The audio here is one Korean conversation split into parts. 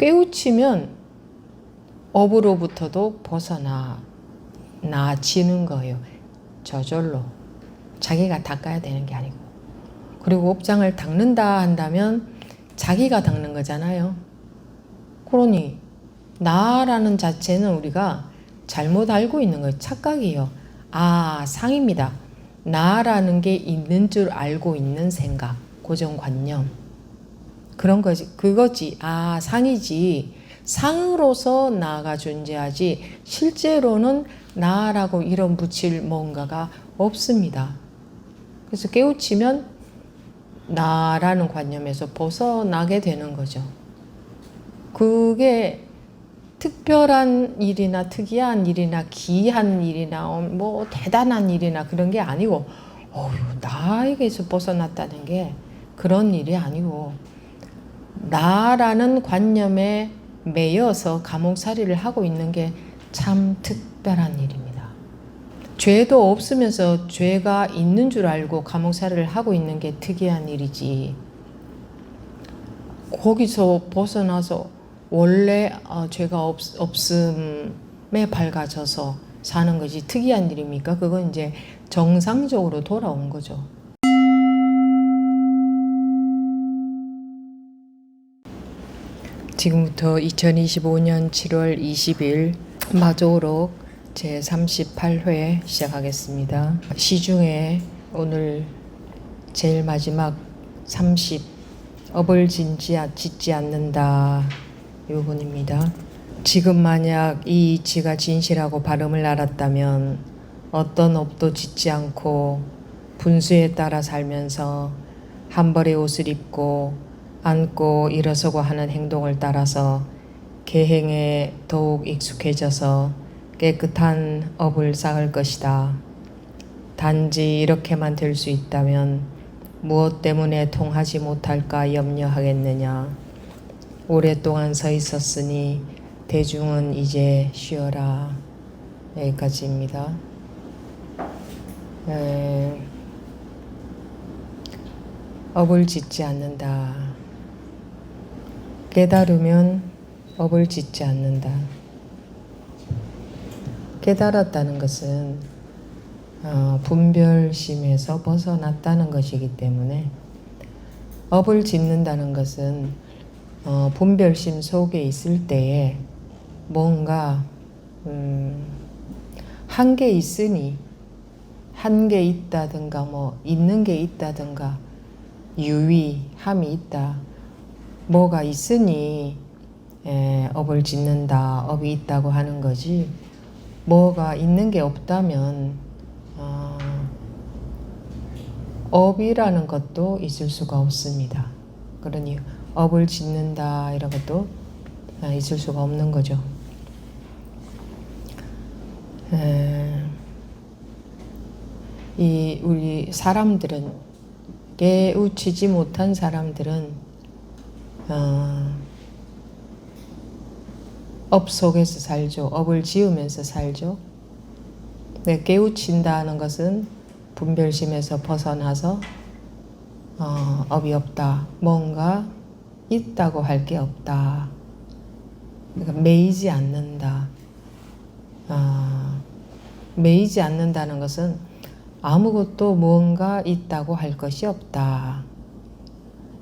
깨우치면 업으로부터도 벗어나지는 거예요. 저절로. 자기가 닦아야 되는 게 아니고. 그리고 업장을 닦는다 한다면 자기가 닦는 거잖아요. 그러니 나라는 자체는 우리가 잘못 알고 있는 거예요. 착각이에요. 아, 상입니다. 나라는 게 있는 줄 알고 있는 생각, 고정관념. 그런 거지. 그거지. 아, 상이지. 상으로서 나가 존재하지 실제로는 나라고 이름 붙일 뭔가가 없습니다. 그래서 깨우치면 나라는 관념에서 벗어나게 되는 거죠. 그게 특별한 일이나 특이한 일이나 기이한 일이나 뭐 대단한 일이나 그런 게 아니고 나에게서 벗어났다는 게 그런 일이 아니고 나라는 관념에 매여서 감옥살이를 하고 있는 게 참 특별한 일입니다. 죄도 없으면서 죄가 있는 줄 알고 감옥살이를 하고 있는 게 특이한 일이지. 거기서 벗어나서 원래 죄가 없음에 밝아져서 사는 것이 특이한 일입니까? 그건 이제 정상적으로 돌아온 거죠. 지금부터 2025년 7월 20일 마조록 제38회 시작하겠습니다. 시중에 오늘 제일 마지막 30 업을 짓지 않는다 이 부분입니다. 지금 만약 이 이치가 진실하고 발음을 알았다면 어떤 업도 짓지 않고 분수에 따라 살면서 한 벌의 옷을 입고 앉고 일어서고 하는 행동을 따라서 계행에 더욱 익숙해져서 깨끗한 업을 쌓을 것이다. 단지 이렇게만 될 수 있다면 무엇 때문에 통하지 못할까 염려하겠느냐. 오랫동안 서 있었으니 대중은 이제 쉬어라. 여기까지입니다. 업을 짓지 않는다. 깨달으면 업을 짓지 않는다. 깨달았다는 것은 분별심에서 벗어났다는 것이기 때문에 업을 짓는다는 것은 분별심 속에 있을 때에 뭔가 한 게 있으니 한 게 있다든가 뭐 있는 게 있다든가 유의함이 있다. 뭐가 있으니 업을 짓는다. 업이 있다고 하는 거지. 뭐가 있는 게 없다면 업이라는 것도 있을 수가 없습니다. 그러니 업을 짓는다 이런 것도 있을 수가 없는 거죠. 우리 사람들은 깨우치지 못한 사람들은 업 속에서 살죠. 업을 지으면서 살죠. 깨우친다는 것은 분별심에서 벗어나서 업이 없다. 뭔가 있다고 할 게 없다. 그러니까 매이지 않는다. 매이지 않는다는 것은 아무것도 무언가 있다고 할 것이 없다.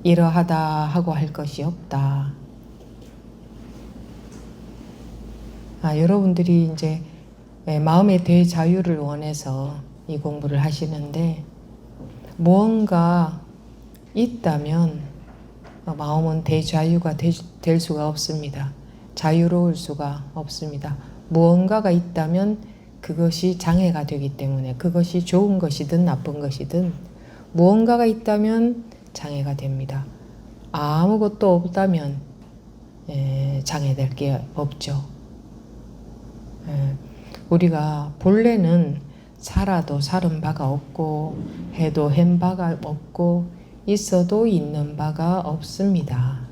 이러하다 하고 할 것이 없다. 여러분들이 이제 마음의 대자유를 원해서 이 공부를 하시는데 무언가 있다면 마음은 대자유가 될 수가 없습니다. 자유로울 수가 없습니다. 무언가가 있다면 그것이 장애가 되기 때문에 그것이 좋은 것이든 나쁜 것이든 무언가가 있다면 장애가 됩니다. 아무것도 없다면 장애될 게 없죠. 우리가 본래는 살아도 살은 바가 없고 해도 한 바가 없고 있어도 있는 바가 없습니다.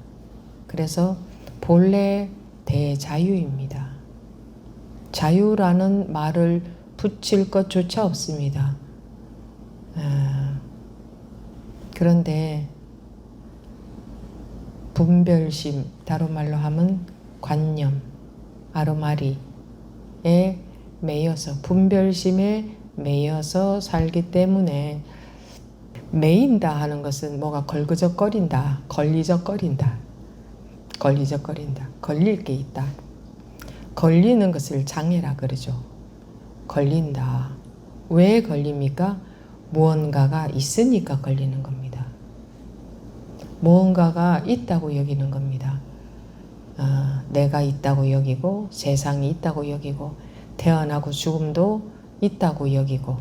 그래서 본래 대자유입니다. 자유라는 말을 붙일 것조차 없습니다. 그런데 분별심, 다른 말로 하면 관념, 아르마리에 매여서, 분별심에 매여서 살기 때문에, 매인다 하는 것은 뭐가 걸그적거린다, 걸리적거린다, 걸릴 게 있다. 걸리는 것을 장애라 그러죠. 걸린다. 왜 걸립니까? 무언가가 있으니까 걸리는 겁니다. 무언가가 있다고 여기는 겁니다. 내가 있다고 여기고, 세상이 있다고 여기고, 태어나고 죽음도 있다고 여기고,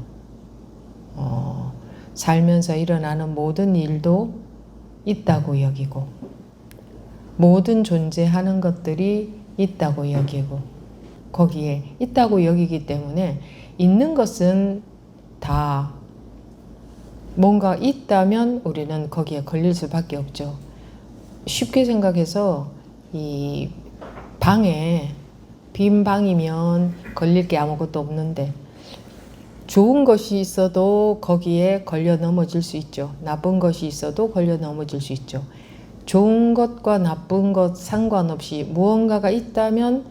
살면서 일어나는 모든 일도 있다고 여기고, 모든 존재하는 것들이 있다고 여기고, 거기에 있다고 여기기 때문에 있는 것은 다 뭔가 있다면 우리는 거기에 걸릴 수밖에 없죠. 쉽게 생각해서 이 방에, 빈 방이면 걸릴 게 아무것도 없는데 좋은 것이 있어도 거기에 걸려 넘어질 수 있죠. 나쁜 것이 있어도 걸려 넘어질 수 있죠. 좋은 것과 나쁜 것 상관없이 무언가가 있다면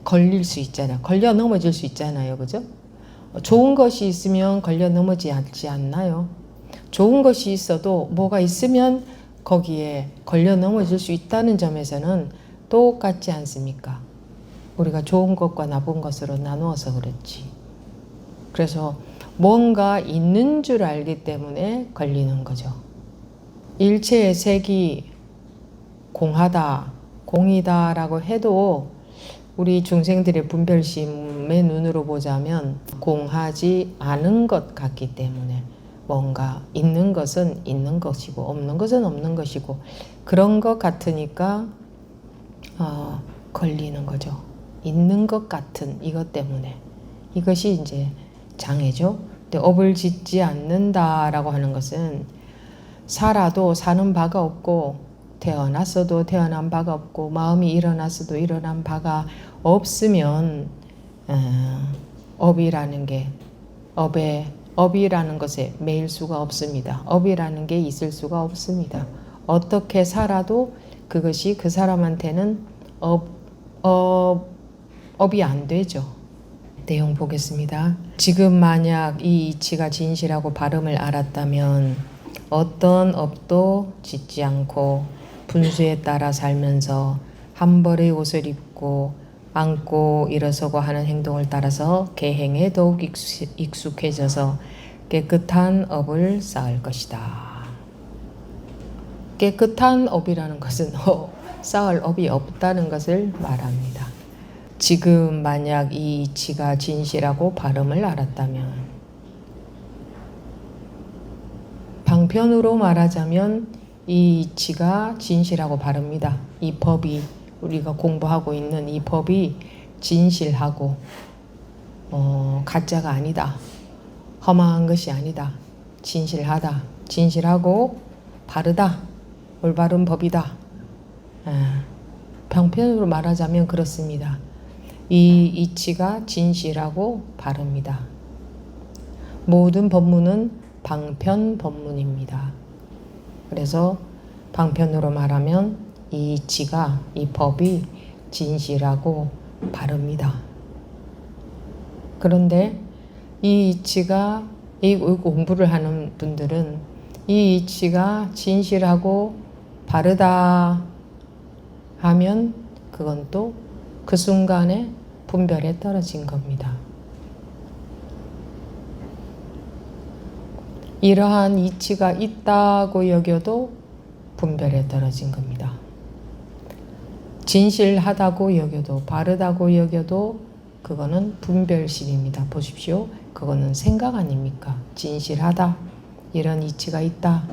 걸릴 수 있잖아요. 걸려 넘어질 수 있잖아요. 그죠? 좋은 것이 있으면 걸려 넘어지지 않나요? 좋은 것이 있어도 뭐가 있으면 거기에 걸려 넘어질 수 있다는 점에서는 똑같지 않습니까? 우리가 좋은 것과 나쁜 것으로 나누어서 그렇지. 그래서 뭔가 있는 줄 알기 때문에 걸리는 거죠. 일체의 색이 공하다, 공이다라고 해도 우리 중생들의 분별심의 눈으로 보자면 공하지 않은 것 같기 때문에 뭔가 있는 것은 있는 것이고 없는 것은 없는 것이고 그런 것 같으니까 걸리는 거죠. 있는 것 같은 이것 때문에. 이것이 이제 장애죠. 근데 업을 짓지 않는다라고 하는 것은 살아도 사는 바가 없고 태어났어도 태어난 바가 없고 마음이 일어났어도 일어난 바가 없으면 업이라는 게 업이라는 것에 매일 수가 없습니다. 업이라는 게 있을 수가 없습니다. 어떻게 살아도 그것이 그 사람한테는 업이 안 되죠. 내용 보겠습니다. 지금 만약 이 이치가 진실하고 발음을 알았다면 어떤 업도 짓지 않고 분수에 따라 살면서 한 벌의 옷을 입고 앉고 일어서고 하는 행동을 따라서 계행에 더욱 익숙해져서 깨끗한 업을 쌓을 것이다. 깨끗한 업이라는 것은 쌓을 업이 없다는 것을 말합니다. 지금 만약 이 이치가 진실하고 발음을 알았다면, 방편으로 말하자면 이 이치가 진실하고 바릅니다. 이 법이, 우리가 공부하고 있는 이 법이 진실하고 가짜가 아니다. 허망한 것이 아니다. 진실하다. 진실하고 바르다. 올바른 법이다. 방편으로 말하자면 그렇습니다. 이 이치가 진실하고 바릅니다. 모든 법문은 방편 법문입니다. 그래서 방편으로 말하면 이 이치가, 이 법이 진실하고 바릅니다. 그런데 이 이치가, 이 공부를 하는 분들은 이 이치가 진실하고 바르다 하면 그건 또 그 순간에 분별에 떨어진 겁니다. 이러한 이치가 있다고 여겨도 분별에 떨어진 겁니다. 진실하다고 여겨도, 바르다고 여겨도 그거는 분별심입니다. 보십시오. 그거는 생각 아닙니까? 진실하다. 이런 이치가 있다.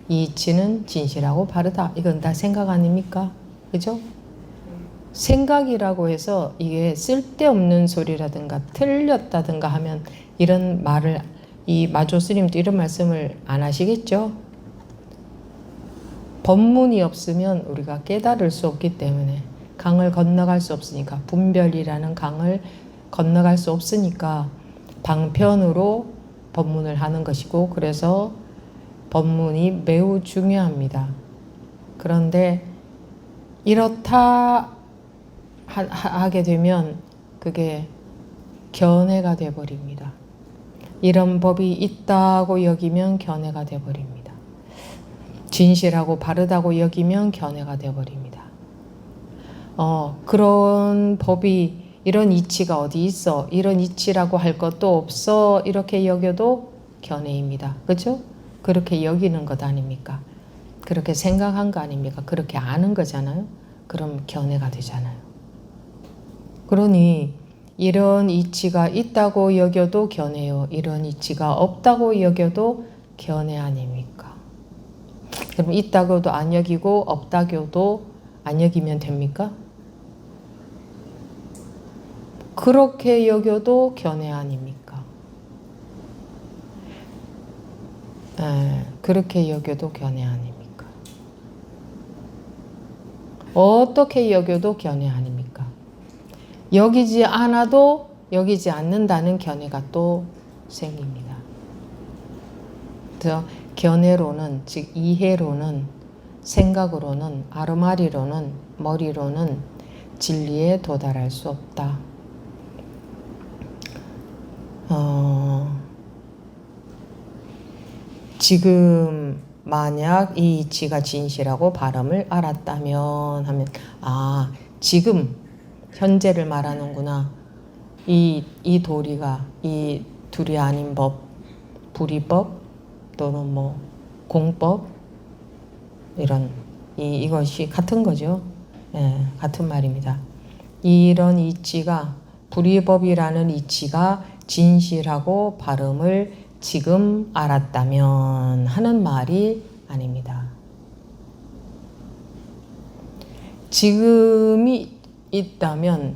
이 이치는 진실하고 바르다. 이건 다 생각 아닙니까? 그죠? 생각이라고 해서 이게 쓸데없는 소리라든가 틀렸다든가 하면 이런 말을, 이 마조 스님도 이런 말씀을 안 하시겠죠? 법문이 없으면 우리가 깨달을 수 없기 때문에, 강을 건너갈 수 없으니까, 분별이라는 강을 건너갈 수 없으니까 방편으로 법문을 하는 것이고, 그래서 법문이 매우 중요합니다. 그런데 이렇다 하게 되면 그게 견해가 돼버립니다. 이런 법이 있다고 여기면 견해가 돼버립니다. 진실하고 바르다고 여기면 견해가 돼버립니다. 그런 법이 이런 이치가 어디 있어? 이런 이치라고 할 것도 없어? 이렇게 여겨도 견해입니다. 그렇죠? 그렇게 여기는 것 아닙니까? 그렇게 생각한 거 아닙니까? 그렇게 아는 거잖아요. 그럼 견해가 되잖아요. 그러니 이런 이치가 있다고 여겨도 견해요. 이런 이치가 없다고 여겨도 견해 아닙니까? 그럼 있다고도 안 여기고 없다고도 안 여기면 됩니까? 그렇게 여겨도 견해 아닙니까? 그렇게 여겨도 견해 아닙니까? 어떻게 여겨도 견해 아닙니까? 여기지 않아도 여기지 않는다는 견해가 또 생깁니다. 그래서 견해로는, 즉 이해로는, 생각으로는, 아르마리로는, 머리로는 진리에 도달할 수 없다. 지금 만약 이 이치가 진실하고 바람을 알았다면 하면 지금 현재를 말하는구나. 이 도리가 이 둘이 아닌 법, 불이법 또는 뭐 공법 이런 이것이 같은 거죠. 같은 말입니다. 이런 이치가 불이법이라는 이치가 진실하고 바름을 지금 알았다면 하는 말이 아닙니다. 지금이 있다면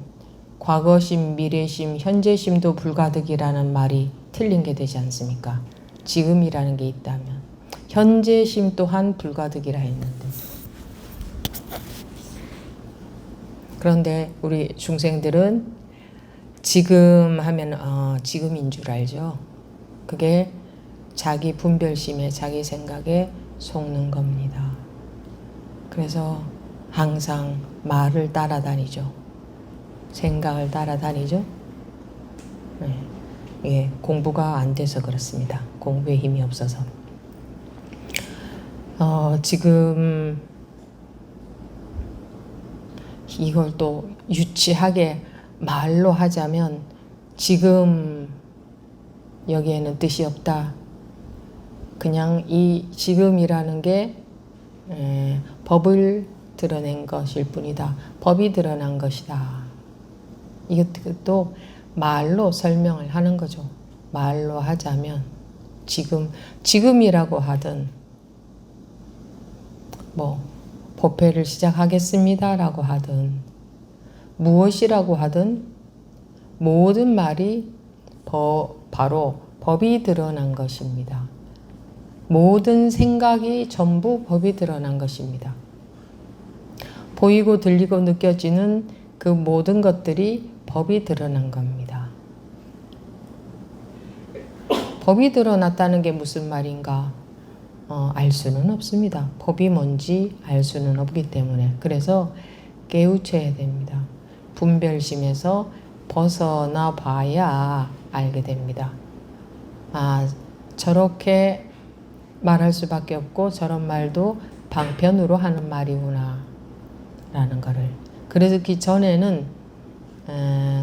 과거심, 미래심, 현재심도 불가득이라는 말이 틀린 게 되지 않습니까? 지금이라는 게 있다면 현재심 또한 불가득이라 했는데, 그런데 우리 중생들은 지금 하면 지금인 줄 알죠. 그게 자기 분별심에 자기 생각에 속는 겁니다. 그래서 항상 말을 따라다니죠. 생각을 따라다니죠. 공부가 안 돼서 그렇습니다. 공부에 힘이 없어서. 지금 이걸 또 유치하게 말로 하자면 지금 여기에는 뜻이 없다. 그냥 이 지금이라는 게 법을 드러낸 것일 뿐이다. 법이 드러난 것이다. 이것도 말로 설명을 하는 거죠. 말로 하자면 지금이라고 하든 뭐 법회를 시작하겠습니다라고 하든 무엇이라고 하든 모든 말이 바로 법이 드러난 것입니다. 모든 생각이 전부 법이 드러난 것입니다. 보이고 들리고 느껴지는 그 모든 것들이 법이 드러난 겁니다. 법이 드러났다는 게 무슨 말인가? 알 수는 없습니다. 법이 뭔지 알 수는 없기 때문에. 그래서 깨우쳐야 됩니다. 분별심에서 벗어나 봐야 알게 됩니다. 저렇게 말할 수밖에 없고 저런 말도 방편으로 하는 말이구나 라는 거를. 그래서 그 전에는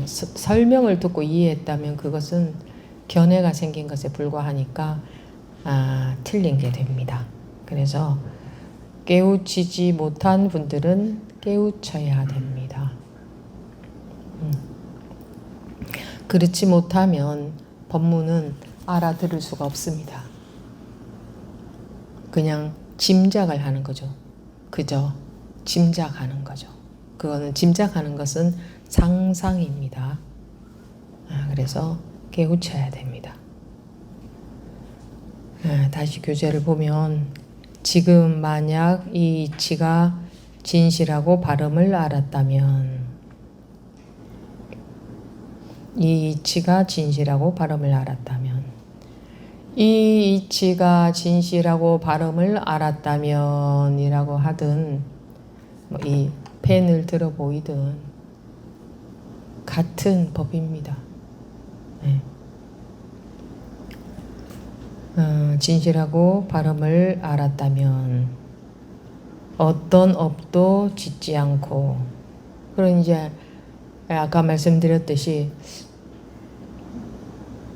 설명을 듣고 이해했다면 그것은 견해가 생긴 것에 불과하니까 틀린 게 됩니다. 그래서 깨우치지 못한 분들은 깨우쳐야 됩니다. 그렇지 못하면 법문은 알아들을 수가 없습니다. 그냥 짐작을 하는 거죠. 그저 짐작하는 거죠. 그거는 짐작하는 것은 상상입니다. 그래서 깨우쳐야 됩니다. 다시 교재를 보면 지금 만약 이 이치가 진실하고 바름을 알았다면 이 이치가 진실하고 바름을 알았다면 이 이치가 진실하고 발음을 알았다면 이라고 하든 이 펜을 들어 보이든 같은 법입니다. 네. 진실하고 발음을 알았다면 어떤 업도 짓지 않고, 그럼 이제 아까 말씀드렸듯이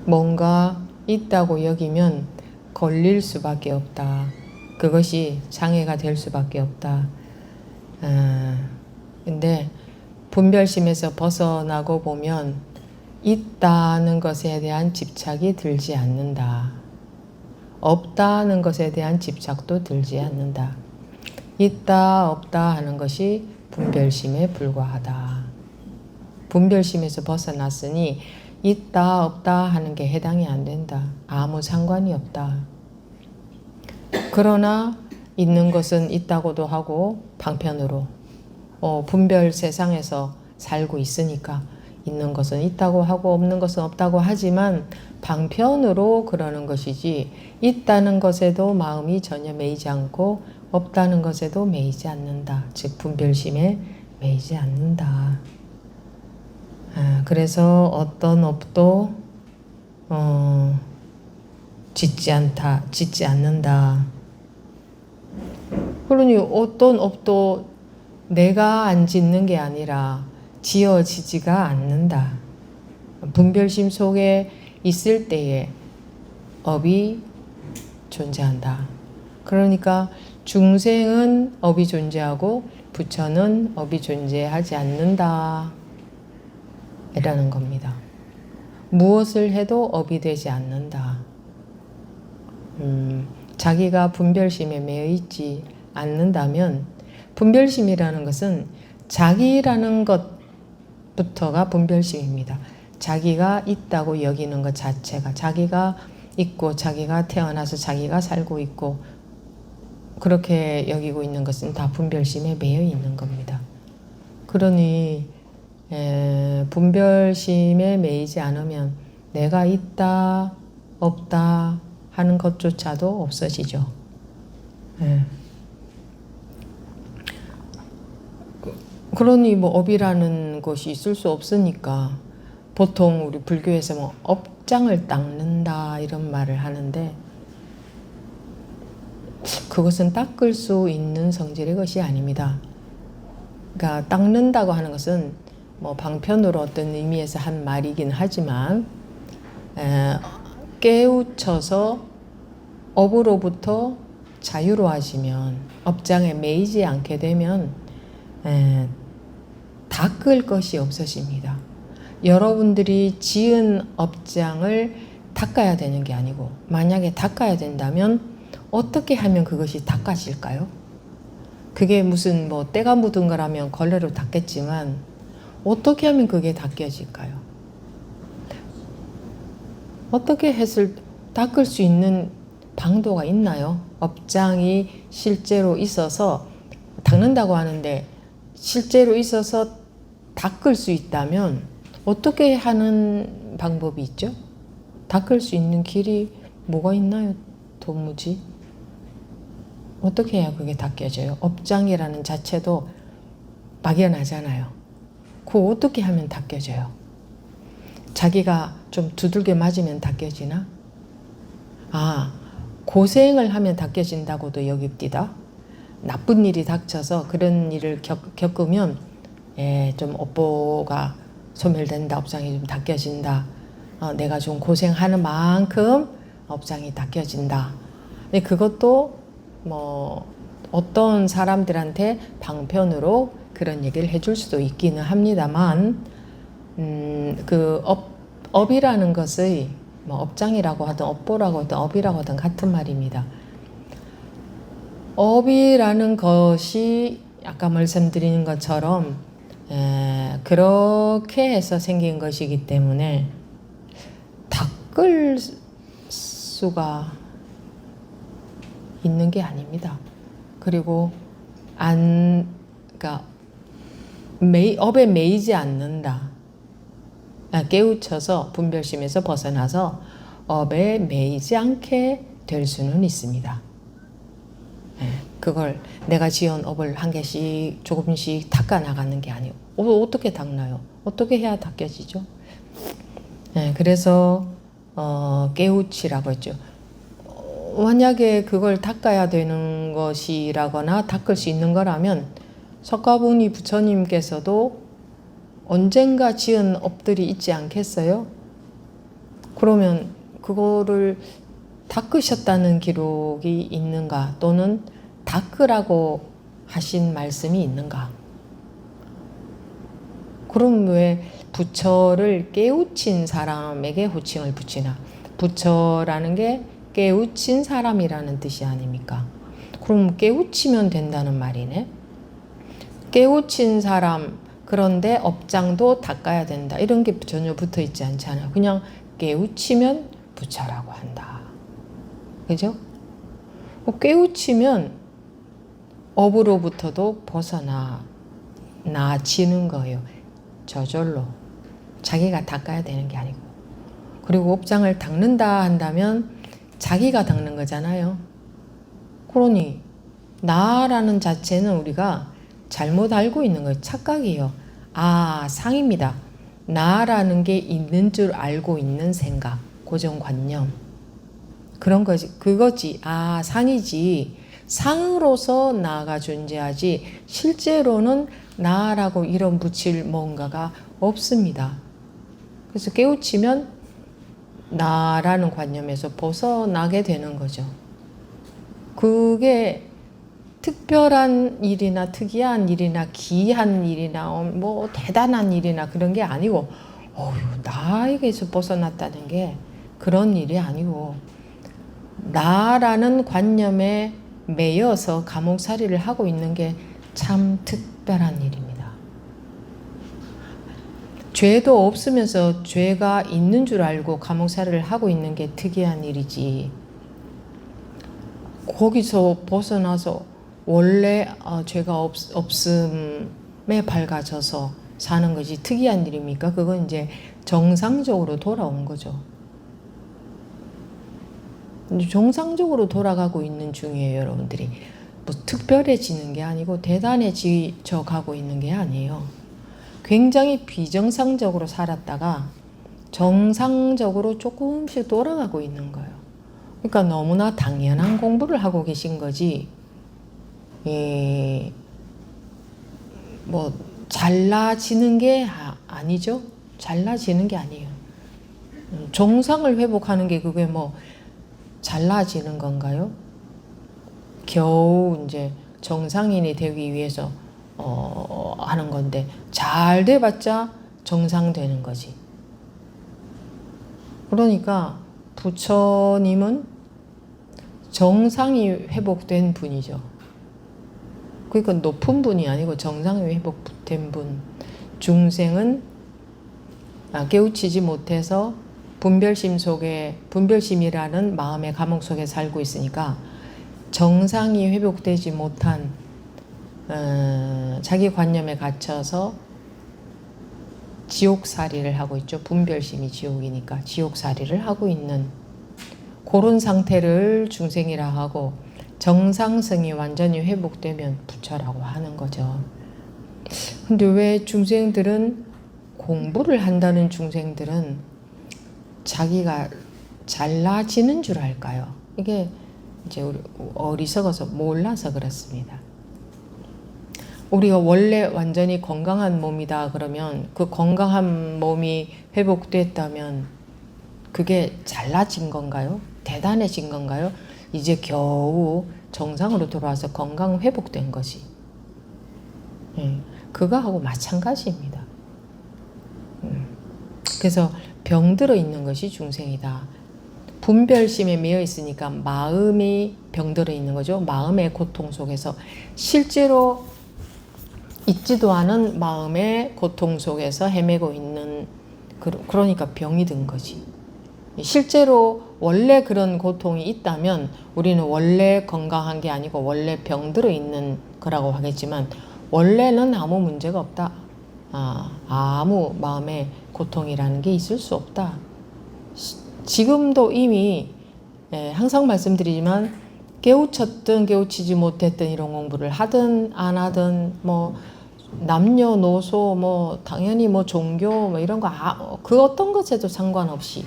뭔가 있다고 여기면 걸릴 수밖에 없다. 그것이 장애가 될 수밖에 없다. 근데 분별심에서 벗어나고 보면 있다는 것에 대한 집착이 들지 않는다. 없다는 것에 대한 집착도 들지 않는다. 있다 없다 하는 것이 분별심에 불과하다. 분별심에서 벗어났으니 있다 없다 하는 게 해당이 안 된다. 아무 상관이 없다. 그러나 있는 것은 있다고도 하고 방편으로 분별 세상에서 살고 있으니까 있는 것은 있다고 하고 없는 것은 없다고 하지만 방편으로 그러는 것이지 있다는 것에도 마음이 전혀 매이지 않고 없다는 것에도 매이지 않는다. 즉 분별심에 매이지 않는다. 그래서 어떤 업도 짓지 않는다. 그러니 어떤 업도 내가 안 짓는 게 아니라 지어지지가 않는다. 분별심 속에 있을 때에 업이 존재한다. 그러니까 중생은 업이 존재하고 부처는 업이 존재하지 않는다. 이라는 겁니다. 무엇을 해도 업이 되지 않는다. 자기가 분별심에 매여 있지 않는다면, 분별심이라는 것은 자기라는 것부터가 분별심입니다. 자기가 있다고 여기는 것 자체가, 자기가 있고 자기가 태어나서 자기가 살고 있고 그렇게 여기고 있는 것은 다 분별심에 매여 있는 겁니다. 그러니 분별심에 매이지 않으면 내가 있다 없다 하는 것조차도 없어지죠. 그러니 뭐 업이라는 것이 있을 수 없으니까 보통 우리 불교에서 뭐 업장을 닦는다 이런 말을 하는데, 그것은 닦을 수 있는 성질의 것이 아닙니다. 그러니까 닦는다고 하는 것은 뭐 방편으로 어떤 의미에서 한 말이긴 하지만 깨우쳐서 업으로부터 자유로워지면, 업장에 매이지 않게 되면 닦을 것이 없어집니다. 여러분들이 지은 업장을 닦아야 되는 게 아니고, 만약에 닦아야 된다면 어떻게 하면 그것이 닦아질까요? 그게 무슨 뭐 때가 묻은 거라면 걸레로 닦겠지만 어떻게 하면 그게 닦여질까요? 어떻게 해서 닦을 수 있는 방도가 있나요? 업장이 실제로 있어서 닦는다고 하는데 실제로 있어서 닦을 수 있다면 어떻게 하는 방법이 있죠? 닦을 수 있는 길이 뭐가 있나요? 도무지 어떻게 해야 그게 닦여져요? 업장이라는 자체도 막연하잖아요. 그거 어떻게 하면 닦여져요? 자기가 좀 두들겨 맞으면 닦여지나? 고생을 하면 닦여진다고도 여깁디다. 나쁜 일이 닥쳐서 그런 일을 겪으면 좀 업보가 소멸된다, 업장이 좀 닦여진다. 내가 좀 고생하는 만큼 업장이 닦여진다. 근데 그것도 뭐 어떤 사람들한테 방편으로 그런 얘기를 해줄 수도 있기는 합니다만, 그 업이라는 것의 뭐 업장이라고 하든 업보라고 하든 업이라고 하든 같은 말입니다. 업이라는 것이 아까 말씀드린 것처럼 그렇게 해서 생긴 것이기 때문에 닦을 수가 있는 게 아닙니다. 그리고 그러니까 업에 매이지 않는다. 깨우쳐서 분별심에서 벗어나서 업에 매이지 않게 될 수는 있습니다. 그걸 내가 지은 업을 한 개씩 조금씩 닦아 나가는 게 아니고 어떻게 닦나요? 어떻게 해야 닦여지죠? 그래서 깨우치라고 했죠. 만약에 그걸 닦아야 되는 것이라거나 닦을 수 있는 거라면 석가모니 부처님께서도 언젠가 지은 업들이 있지 않겠어요? 그러면 그거를 닦으셨다는 기록이 있는가? 또는 닦으라고 하신 말씀이 있는가? 그럼 왜 부처를 깨우친 사람에게 호칭을 붙이나? 부처라는 게 깨우친 사람이라는 뜻이 아닙니까? 그럼 깨우치면 된다는 말이네? 깨우친 사람, 그런데 업장도 닦아야 된다. 이런 게 전혀 붙어 있지 않잖아요. 그냥 깨우치면 부처라고 한다. 그죠? 깨우치면 업으로부터도 나아지는 거예요. 저절로. 자기가 닦아야 되는 게 아니고. 그리고 업장을 닦는다 한다면 자기가 닦는 거잖아요. 그러니 나라는 자체는 우리가 잘못 알고 있는 거예요. 착각이에요. 상입니다. 나라는 게 있는 줄 알고 있는 생각, 고정관념. 그런 거지. 그거지. 상이지. 상으로서 나가 존재하지 실제로는 나라고 이름 붙일 뭔가가 없습니다. 그래서 깨우치면 나라는 관념에서 벗어나게 되는 거죠. 그게 특별한 일이나 특이한 일이나 기이한 일이나 뭐 대단한 일이나 그런 게 아니고 나에게서 벗어났다는 게 그런 일이 아니고 나라는 관념에 매여서 감옥살이를 하고 있는 게 참 특별한 일입니다. 죄도 없으면서 죄가 있는 줄 알고 감옥살이를 하고 있는 게 특이한 일이지. 거기서 벗어나서 원래 죄가 없음에 밝아져서 사는 것이 특이한 일입니까? 그건 이제 정상적으로 돌아온 거죠. 정상적으로 돌아가고 있는 중이에요, 여러분들이. 뭐 특별해지는 게 아니고 대단해져 가고 있는 게 아니에요. 굉장히 비정상적으로 살았다가 정상적으로 조금씩 돌아가고 있는 거예요. 그러니까 너무나 당연한 공부를 하고 계신 거지, 뭐 잘나지는 게 아니죠. 잘나지는 게 아니에요. 정상을 회복하는 게 그게 뭐 잘나지는 건가요? 겨우 이제 정상인이 되기 위해서 하는 건데 잘 돼봤자 정상 되는 거지. 그러니까 부처님은 정상이 회복된 분이죠. 그러니까 높은 분이 아니고 정상이 회복된 분. 중생은 깨우치지 못해서 분별심이라는 마음의 감옥 속에 살고 있으니까 정상이 회복되지 못한 자기 관념에 갇혀서 지옥살이를 하고 있죠. 분별심이 지옥이니까 지옥살이를 하고 있는 그런 상태를 중생이라 하고, 정상성이 완전히 회복되면 부처라고 하는 거죠. 근데 왜 중생들은, 공부를 한다는 중생들은 자기가 잘나지는 줄 알까요? 이게 이제 우리 어리석어서 몰라서 그렇습니다. 우리가 원래 완전히 건강한 몸이다 그러면 그 건강한 몸이 회복됐다면 그게 잘나진 건가요? 대단해진 건가요? 이제 겨우 정상으로 돌아와서 건강 회복된 것이. 그거하고 마찬가지입니다. 그래서 병들어 있는 것이 중생이다. 분별심에 매여 있으니까 마음이 병들어 있는 거죠. 마음의 고통 속에서 실제로 있지도 않은 마음의 고통 속에서 헤매고 있는, 그러니까 병이 든 거지. 실제로 원래 그런 고통이 있다면 우리는 원래 건강한 게 아니고 원래 병들어 있는 거라고 하겠지만 원래는 아무 문제가 없다. 아무 마음의 고통이라는 게 있을 수 없다. 지금도 이미 항상 말씀드리지만 깨우쳤든 깨우치지 못했든 이런 공부를 하든 안 하든 뭐 남녀노소 뭐 당연히 뭐 종교 뭐 이런 거 그 어떤 것에도 상관없이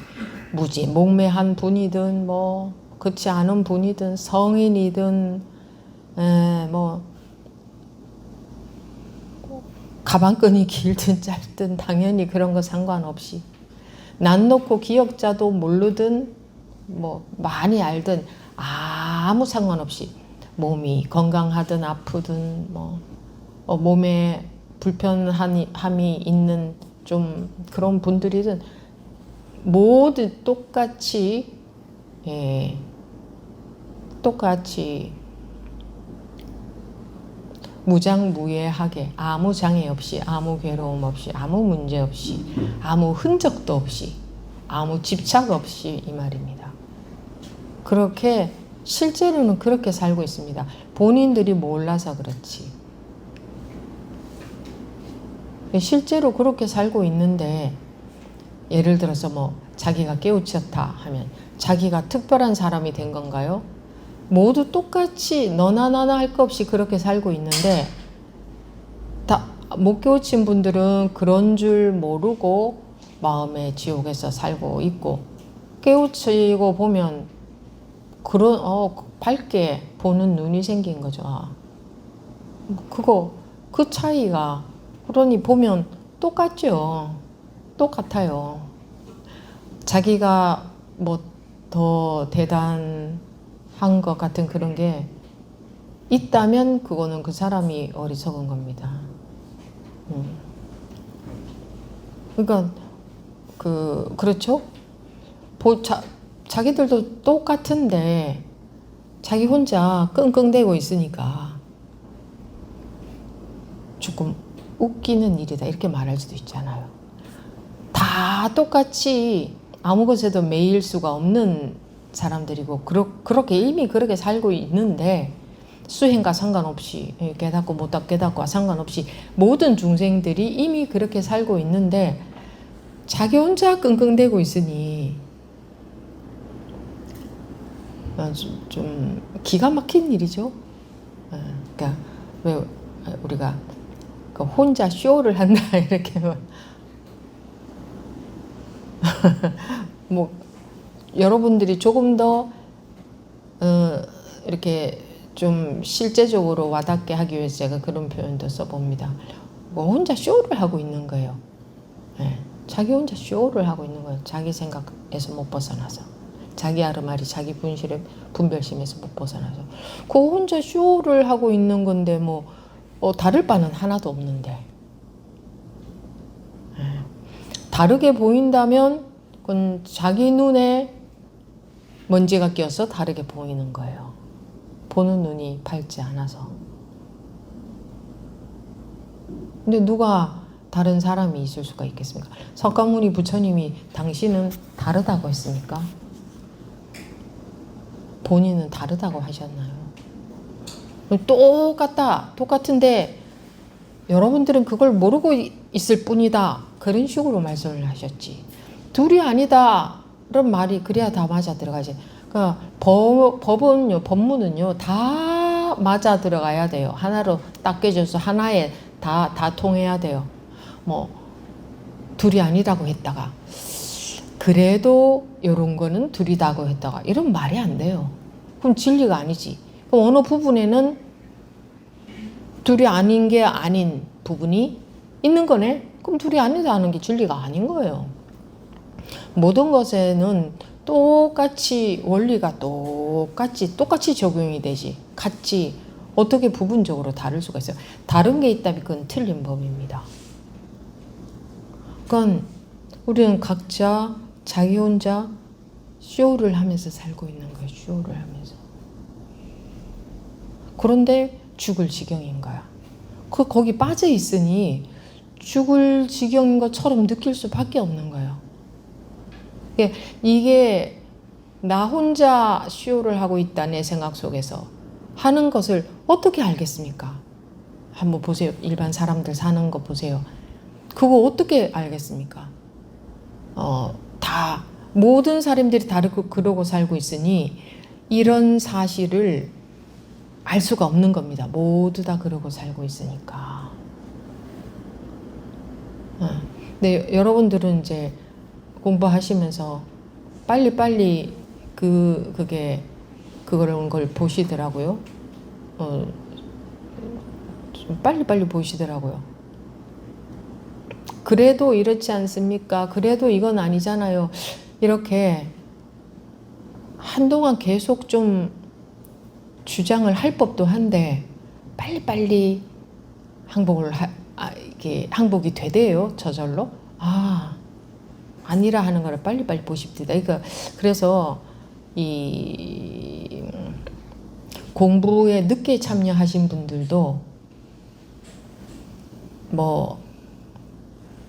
무지 목매한 분이든 뭐 그렇지 않은 분이든 성인이든 뭐 가방끈이 길든 짧든 당연히 그런 거 상관없이 난 놓고 기억자도 모르든 뭐 많이 알든 아무 상관없이 몸이 건강하든 아프든 뭐 몸에 불편함이 있는 좀 그런 분들이든 모두 똑같이 똑같이 무장무예하게 아무 장애 없이 아무 괴로움 없이 아무 문제 없이 아무 흔적도 없이 아무 집착 없이 이 말입니다. 그렇게 실제로는 그렇게 살고 있습니다. 본인들이 몰라서 그렇지. 실제로 그렇게 살고 있는데 예를 들어서 뭐 자기가 깨우쳤다 하면 자기가 특별한 사람이 된 건가요? 모두 똑같이 너나 나나 할 것 없이 그렇게 살고 있는데 다 못 깨우친 분들은 그런 줄 모르고 마음의 지옥에서 살고 있고 깨우치고 보면 그런 밝게 보는 눈이 생긴 거죠. 그 차이가 그러니 보면 똑같죠. 똑같아요. 자기가 뭐 더 대단한 것 같은 그런 게 있다면 그거는 그 사람이 어리석은 겁니다. 그러니까 그렇죠? 자기들도 똑같은데 자기 혼자 끙끙대고 있으니까 조금 웃기는 일이다 이렇게 말할 수도 있잖아요. 다 똑같이 아무 것에도 매일 수가 없는 사람들이고 그렇게 이미 그렇게 살고 있는데 수행과 상관없이 깨닫고 못 깨닫고와 상관없이 모든 중생들이 이미 그렇게 살고 있는데 자기 혼자 끙끙대고 있으니 좀 기가 막힌 일이죠. 그러니까 왜 우리가 혼자 쇼를 한다 이렇게 뭐 여러분들이 조금 더 이렇게 좀 실제적으로 와닿게 하기 위해서 제가 그런 표현도 써봅니다. 뭐 혼자 쇼를 하고 있는 거예요. 자기 혼자 쇼를 하고 있는 거예요. 자기 생각에서 못 벗어나서. 자기 아르마리, 자기 분별심에서 못 벗어나서. 그 혼자 쇼를 하고 있는 건데 뭐 다를 바는 하나도 없는데. 다르게 보인다면 그건 자기 눈에 먼지가 껴서 다르게 보이는 거예요. 보는 눈이 밝지 않아서. 근데 누가 다른 사람이 있을 수가 있겠습니까? 석가모니 부처님이 당신은 다르다고 했습니까? 본인은 다르다고 하셨나요? 똑같은데 여러분들은 그걸 모르고 있을 뿐이다. 그런 식으로 말씀을 하셨지. 둘이 아니다. 그런 말이 그래야 다 맞아 들어가지. 그러니까 법문은요, 다 맞아 들어가야 돼요. 하나로 딱 깨져서 하나에 다 통해야 돼요. 뭐, 둘이 아니라고 했다가, 그래도 이런 거는 둘이다고 했다가, 이런 말이 안 돼요. 그럼 진리가 아니지. 그럼 어느 부분에는 둘이 아닌 게 아닌 부분이 있는 거네? 그럼 둘이 아니다는 게 진리가 아닌 거예요. 모든 것에는 똑같이 원리가 똑같이 적용이 되지. 같이 어떻게 부분적으로 다를 수가 있어요. 다른 게 있다면 그건 틀린 법입니다. 그건 우리는 각자 자기 혼자 쇼를 하면서 살고 있는 거예요. 쇼를 하면서. 그런데 죽을 지경인 거야. 거기 빠져 있으니 죽을 지경인 것처럼 느낄 수밖에 없는 거예요. 이게 나 혼자 쇼를 하고 있다 내 생각 속에서 하는 것을 어떻게 알겠습니까? 한번 보세요. 일반 사람들 사는 거 보세요. 그거 어떻게 알겠습니까? 다 모든 사람들이 다르고 그러고 살고 있으니 이런 사실을 알 수가 없는 겁니다. 모두 다 그러고 살고 있으니까. 근데 여러분들은 이제 공부하시면서 빨리빨리 그런 걸 보시더라고요. 좀 빨리빨리 보시더라고요. 그래도 이렇지 않습니까? 그래도 이건 아니잖아요. 이렇게 한동안 계속 좀 주장을 할 법도 한데 빨리빨리 이게 항복이 되대요. 저절로. 아니라 하는 거를 빨리빨리 보십시다. 그러니까 그래서 이 공부에 늦게 참여하신 분들도 뭐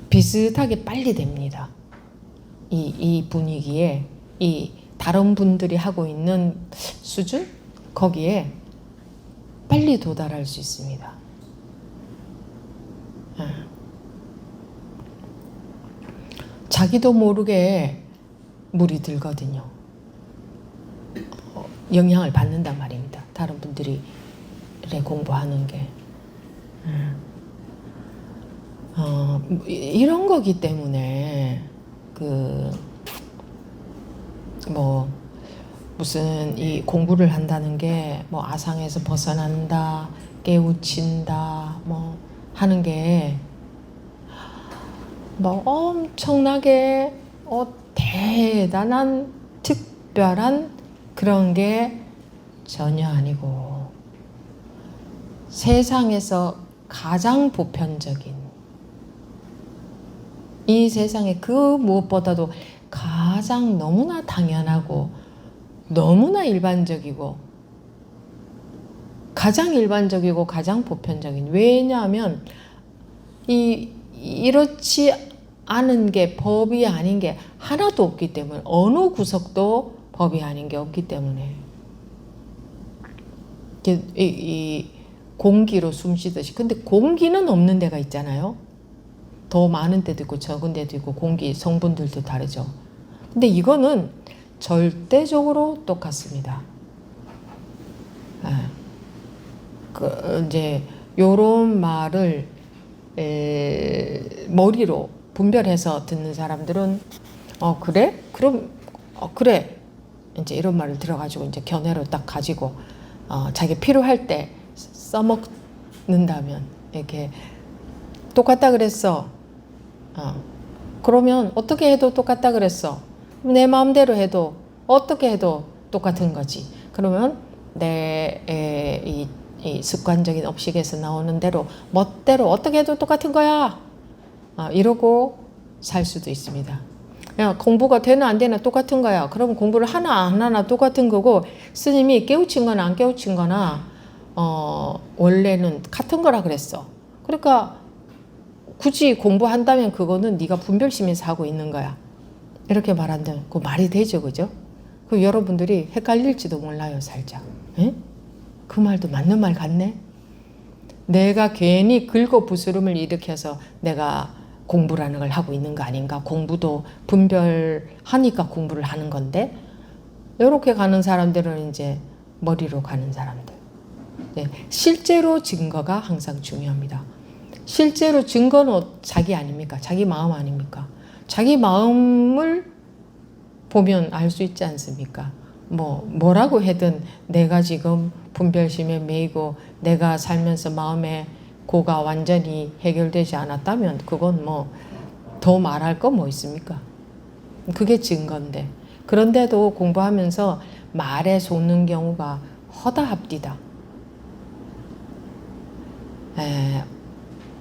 비슷하게 빨리 됩니다. 이 분위기에 이 다른 분들이 하고 있는 수준? 거기에 빨리 도달할 수 있습니다. 자기도 모르게 물이 들거든요. 영향을 받는단 말입니다. 다른 분들이 공부하는 게. 이런 거기 때문에 무슨 이 공부를 한다는 게 뭐 아상에서 벗어난다, 깨우친다, 뭐 하는 게 뭐 엄청나게 대단한 특별한 그런 게 전혀 아니고 세상에서 가장 보편적인 이 세상에 그 무엇보다도 가장 너무나 당연하고 너무나 일반적이고 가장 보편적인 왜냐하면 이렇지 않은 게 법이 아닌 게 하나도 없기 때문에 어느 구석도 법이 아닌 게 없기 때문에 이 공기로 숨 쉬듯이 근데 공기는 없는 데가 있잖아요. 더 많은 데도 있고 적은 데도 있고 공기 성분들도 다르죠. 근데 이거는 절대적으로 똑같습니다. 이제 요런 말을 머리로 분별해서 듣는 사람들은 그래? 그럼 그래. 이제 이런 말을 들어가지고 이제 견해로 딱 가지고 자기 필요할 때 써먹는다면 이렇게 똑같다 그랬어. 그러면 어떻게 해도 똑같다 그랬어. 내 마음대로 해도 어떻게 해도 똑같은 거지. 그러면 내 이 습관적인 업식에서 나오는 대로 멋대로 어떻게 해도 똑같은 거야. 이러고 살 수도 있습니다. 야, 공부가 되나 안 되나 똑같은 거야. 그럼 공부를 하나 안 하나 똑같은 거고 스님이 깨우친 거나 안 깨우친 거나 원래는 같은 거라 그랬어. 그러니까 굳이 공부한다면 그거는 네가 분별심에서 하고 있는 거야. 이렇게 말한다면 그 말이 되죠, 그죠? 그 여러분들이 헷갈릴지도 몰라요, 살짝. 에? 그 말도 맞는 말 같네. 내가 괜히 긁어 부스럼을 일으켜서 내가 공부라는 걸 하고 있는 거 아닌가? 공부도 분별하니까 공부를 하는 건데 이렇게 가는 사람들은 이제 머리로 가는 사람들. 네, 실제로 증거가 항상 중요합니다. 실제로 증거는 자기 아닙니까? 자기 마음 아닙니까? 자기 마음을 보면 알 수 있지 않습니까? 뭐라고 해든 내가 지금 분별심에 매이고 내가 살면서 마음의 고가 완전히 해결되지 않았다면 그건 더 말할 거 뭐 있습니까? 그게 증거인데 그런데도 공부하면서 말에 속는 경우가 허다합디다.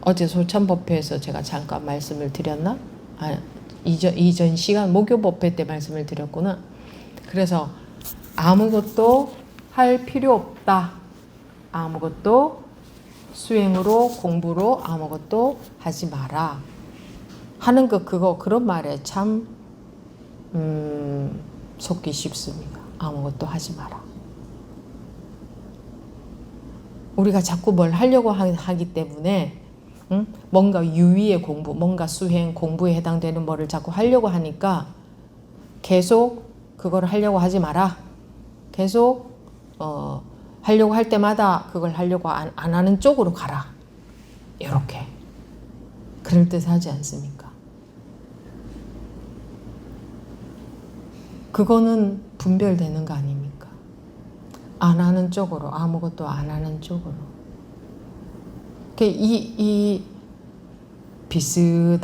어제 솔천법회에서 제가 잠깐 말씀을 드렸나? 이전 시간 목요법회 때 말씀을 드렸구나. 그래서 아무것도 할 필요 없다. 아무것도 수행으로 공부로 아무것도 하지 마라. 하는 그런 말에 참 속기 쉽습니다. 아무것도 하지 마라. 우리가 자꾸 뭘 하려고 하기 때문에 뭔가 유의의 공부, 뭔가 수행, 공부에 해당되는 뭐를 자꾸 하려고 하니까 계속 그걸 하려고 하지 마라. 계속 하려고 할 때마다 그걸 하려고 안 하는 쪽으로 가라. 이렇게 그럴듯하지 않습니까? 그거는 분별되는 거 아닙니까? 안 하는 쪽으로, 아무것도 안 하는 쪽으로. 이 비슷한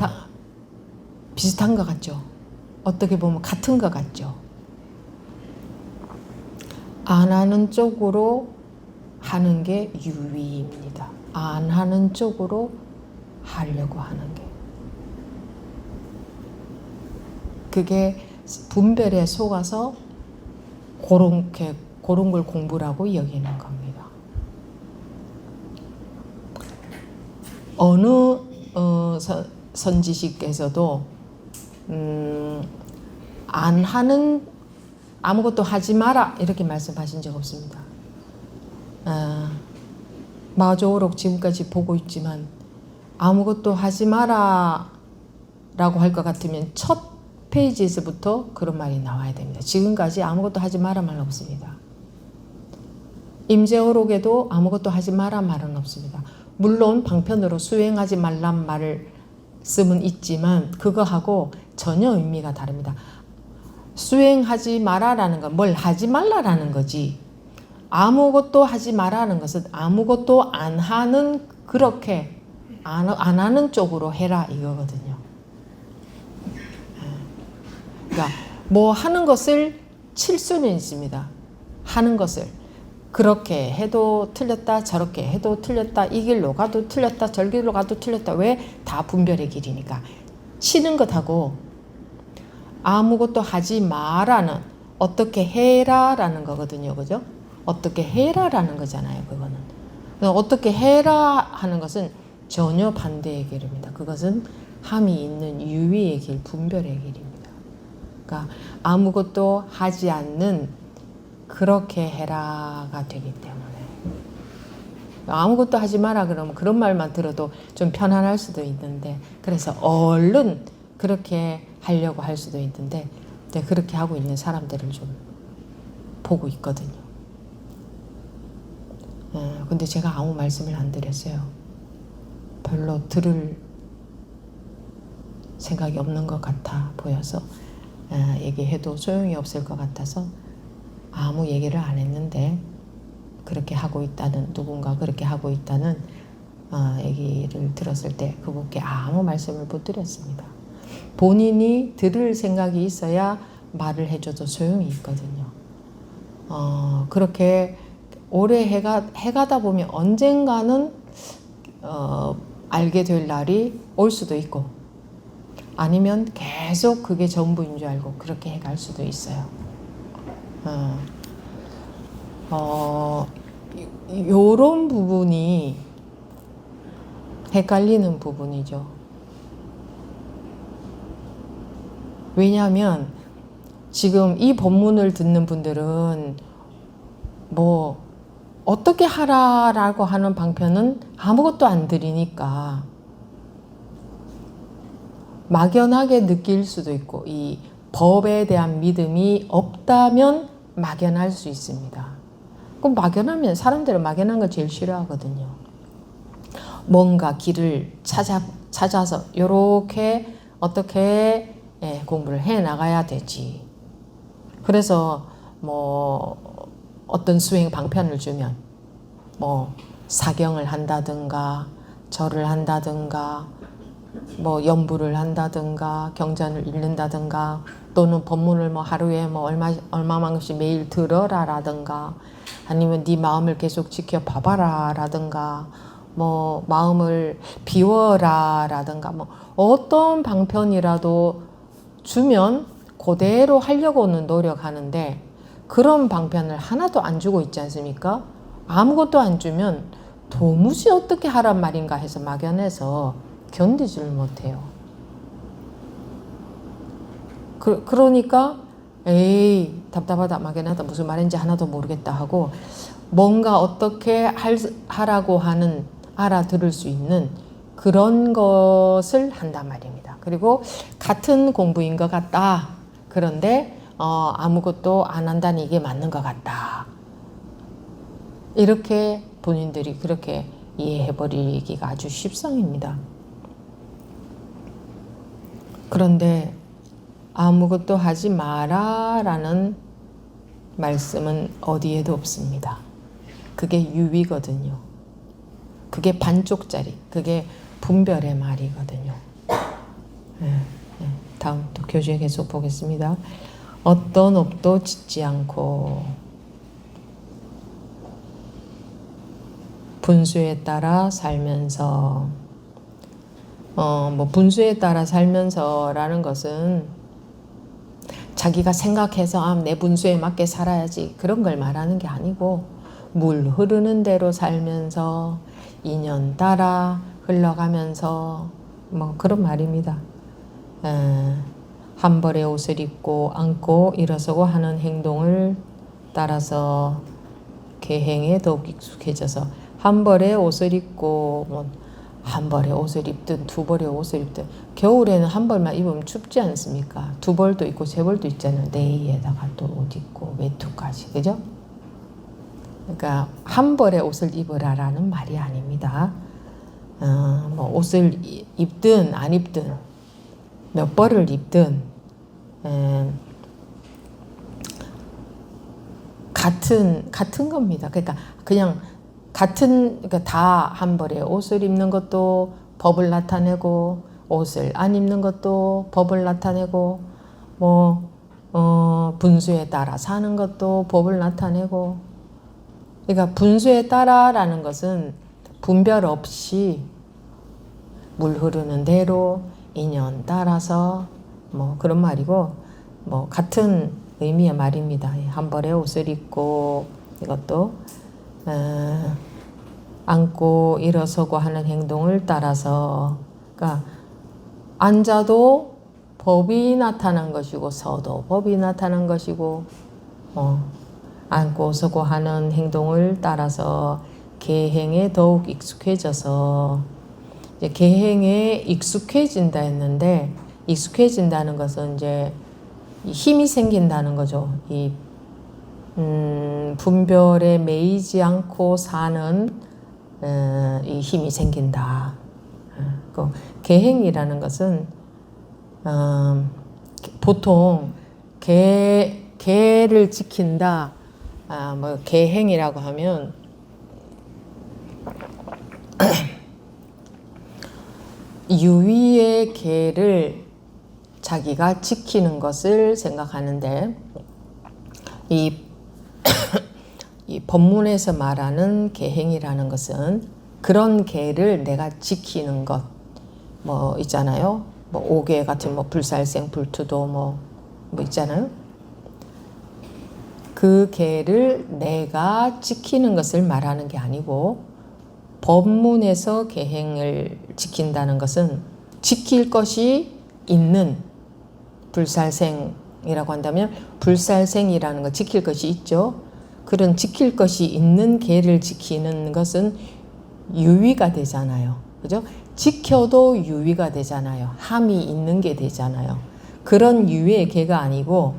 것 같죠? 어떻게 보면 같은 것 같죠? 안 하는 쪽으로 하는 게 유의입니다. 안 하는 쪽으로 하려고 하는 게. 그게 분별에 속아서 그런 걸 공부라고 여기는 겁니다. 어느 선지식께서도 안 하는, 아무것도 하지 마라 이렇게 말씀하신 적 없습니다. 마조오록 지금까지 보고 있지만 아무것도 하지 마라 라고 할 것 같으면 첫 페이지에서부터 그런 말이 나와야 됩니다. 지금까지 아무것도 하지 마라 말 없습니다. 임재어록에도 아무것도 하지 마라 말은 없습니다. 물론 방편으로 수행하지 말란 말을 쓰면 있지만 그거하고 전혀 의미가 다릅니다. 수행하지 마라라는 건 뭘 하지 말라라는 거지, 아무것도 하지 마라는 것은 아무것도 안 하는, 그렇게 안 하는 쪽으로 해라 이거거든요. 그러니까 뭐 하는 것을 칠 수는 있습니다. 하는 것을 그렇게 해도 틀렸다, 저렇게 해도 틀렸다, 이 길로 가도 틀렸다, 저 길로 가도 틀렸다. 왜? 다 분별의 길이니까. 치는 것하고 아무것도 하지 마라는, 어떻게 해라라는 거거든요. 그죠? 어떻게 해라라는 거잖아요. 그거는. 어떻게 해라 하는 것은 전혀 반대의 길입니다. 그것은 함이 있는 유의의 길, 분별의 길입니다. 그러니까 아무것도 하지 않는 그렇게 해라가 되기 때문에. 아무것도 하지 마라 그러면 그런 말만 들어도 좀 편안할 수도 있는데, 그래서 얼른 그렇게 하려고 할 수도 있는데, 그렇게 하고 있는 사람들을 좀 보고 있거든요. 근데 제가 아무 말씀을 안 드렸어요. 별로 들을 생각이 없는 것 같아 보여서, 얘기해도 소용이 없을 것 같아서 아무 얘기를 안 했는데, 그렇게 하고 있다는, 누군가 그렇게 하고 있다는 얘기를 들었을 때 그분께 아무 말씀을 못 드렸습니다. 본인이 들을 생각이 있어야 말을 해줘도 소용이 있거든요. 그렇게 오래 해가다 보면 언젠가는 알게 될 날이 올 수도 있고, 아니면 계속 그게 전부인 줄 알고 그렇게 해갈 수도 있어요. 요런 부분이 헷갈리는 부분이죠. 왜냐하면 지금 이 본문을 듣는 분들은 뭐 어떻게 하라라고 하는 방편은 아무것도 안 들으니까 막연하게 느낄 수도 있고, 이 법에 대한 믿음이 없다면 막연할 수 있습니다. 그럼 막연하면, 사람들은 막연한 걸 제일 싫어하거든요. 뭔가 길을 찾아서 이렇게 어떻게 공부를 해 나가야 되지. 그래서 뭐 어떤 수행 방편을 주면 뭐 사경을 한다든가 절을 한다든가 뭐 연부를 한다든가 경전을 읽는다든가, 또는 법문을 뭐 하루에 뭐 얼마만큼씩 매일 들어라라든가, 아니면 네 마음을 계속 지켜봐봐라라든가, 뭐 마음을 비워라라든가, 뭐 어떤 방편이라도 주면 그대로 하려고는 노력하는데, 그런 방편을 하나도 안 주고 있지 않습니까? 아무것도 안 주면 도무지 어떻게 하란 말인가 해서 막연해서 견디지를 못해요. 그러니까 에이 답답하다, 막연하다, 무슨 말인지 하나도 모르겠다 하고, 뭔가 어떻게 하라고 하는, 알아들을 수 있는 그런 것을 한단 말입니다. 그리고 같은 공부인 것 같다, 그런데 아무것도 안 한다는 이게 맞는 것 같다. 이렇게 본인들이 그렇게 이해해버리기가 아주 쉽상입니다. 그런데 아무것도 하지 마라 라는 말씀은 어디에도 없습니다. 그게 유위거든요. 그게 반쪽짜리, 그게 분별의 말이거든요. 다음 또 교재 계속 보겠습니다. 어떤 업도 짓지 않고 분수에 따라 살면서 분수에 따라 살면서라는 것은 자기가 생각해서 내 분수에 맞게 살아야지 그런 걸 말하는 게 아니고 물 흐르는 대로 살면서 인연 따라 흘러가면서 그런 말입니다. 한 벌의 옷을 입고 앉고 일어서고 하는 행동을 따라서 계행에 더욱 익숙해져서 한 벌의 옷을 입고 한 벌의 옷을 입든 두 벌의 옷을 입든 겨울에는 한 벌만 입으면 춥지 않습니까? 두 벌도 있고 세 벌도 있잖아요. 네이에다가 또 옷 입고 외투까지, 그죠? 그러니까 한 벌의 옷을 입으라라는 말이 아닙니다. 옷을 입든 안 입든 몇 벌을 입든 같은 겁니다. 그러니까 그냥 그러니까 다 한 벌의 옷을 입는 것도 법을 나타내고 옷을 안 입는 것도 법을 나타내고 분수에 따라 사는 것도 법을 나타내고, 그러니까 분수에 따라라는 것은 분별 없이 물 흐르는 대로 인연 따라서 그런 말이고 같은 의미의 말입니다. 한 벌의 옷을 입고 이것도 앉고 일어서고 하는 행동을 따라서, 그러니까 앉아도 법이 나타난 것이고 서도 법이 나타난 것이고 앉고 서고 하는 행동을 따라서 계행에 더욱 익숙해져서, 이제 계행에 익숙해진다 했는데 익숙해진다는 것은 이제 힘이 생긴다는 거죠. 이 분별에 매이지 않고 사는 이 힘이 생긴다. 그 계행이라는 것은 보통 계를 지킨다. 계행이라고 하면 유의의 계를 자기가 지키는 것을 생각하는데, 이 법문에서 말하는 계행이라는 것은 그런 계를 내가 지키는 것, 있잖아요. 오계 같은 불살생 불투도 있잖아요. 그 계를 내가 지키는 것을 말하는 게 아니고, 법문에서 계행을 지킨다는 것은 지킬 것이 있는, 불살생이라고 한다면 불살생이라는 거 지킬 것이 있죠. 그런 지킬 것이 있는 계를 지키는 것은 유의가 되잖아요. 그죠? 지켜도 유의가 되잖아요. 함이 있는 게 되잖아요. 그런 유의의 계가 아니고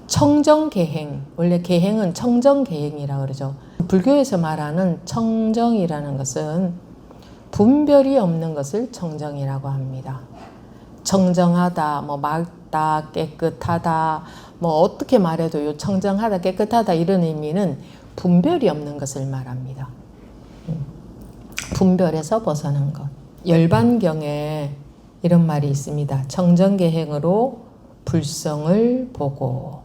청정계행, 원래 계행은 청정계행이라고 그러죠. 불교에서 말하는 청정이라는 것은 분별이 없는 것을 청정이라고 합니다. 청정하다, 맑다, 깨끗하다, 어떻게 말해도 요 청정하다, 깨끗하다 이런 의미는 분별이 없는 것을 말합니다. 분별에서 벗어난 것. 열반경에 이런 말이 있습니다. 청정계행으로 불성을 보고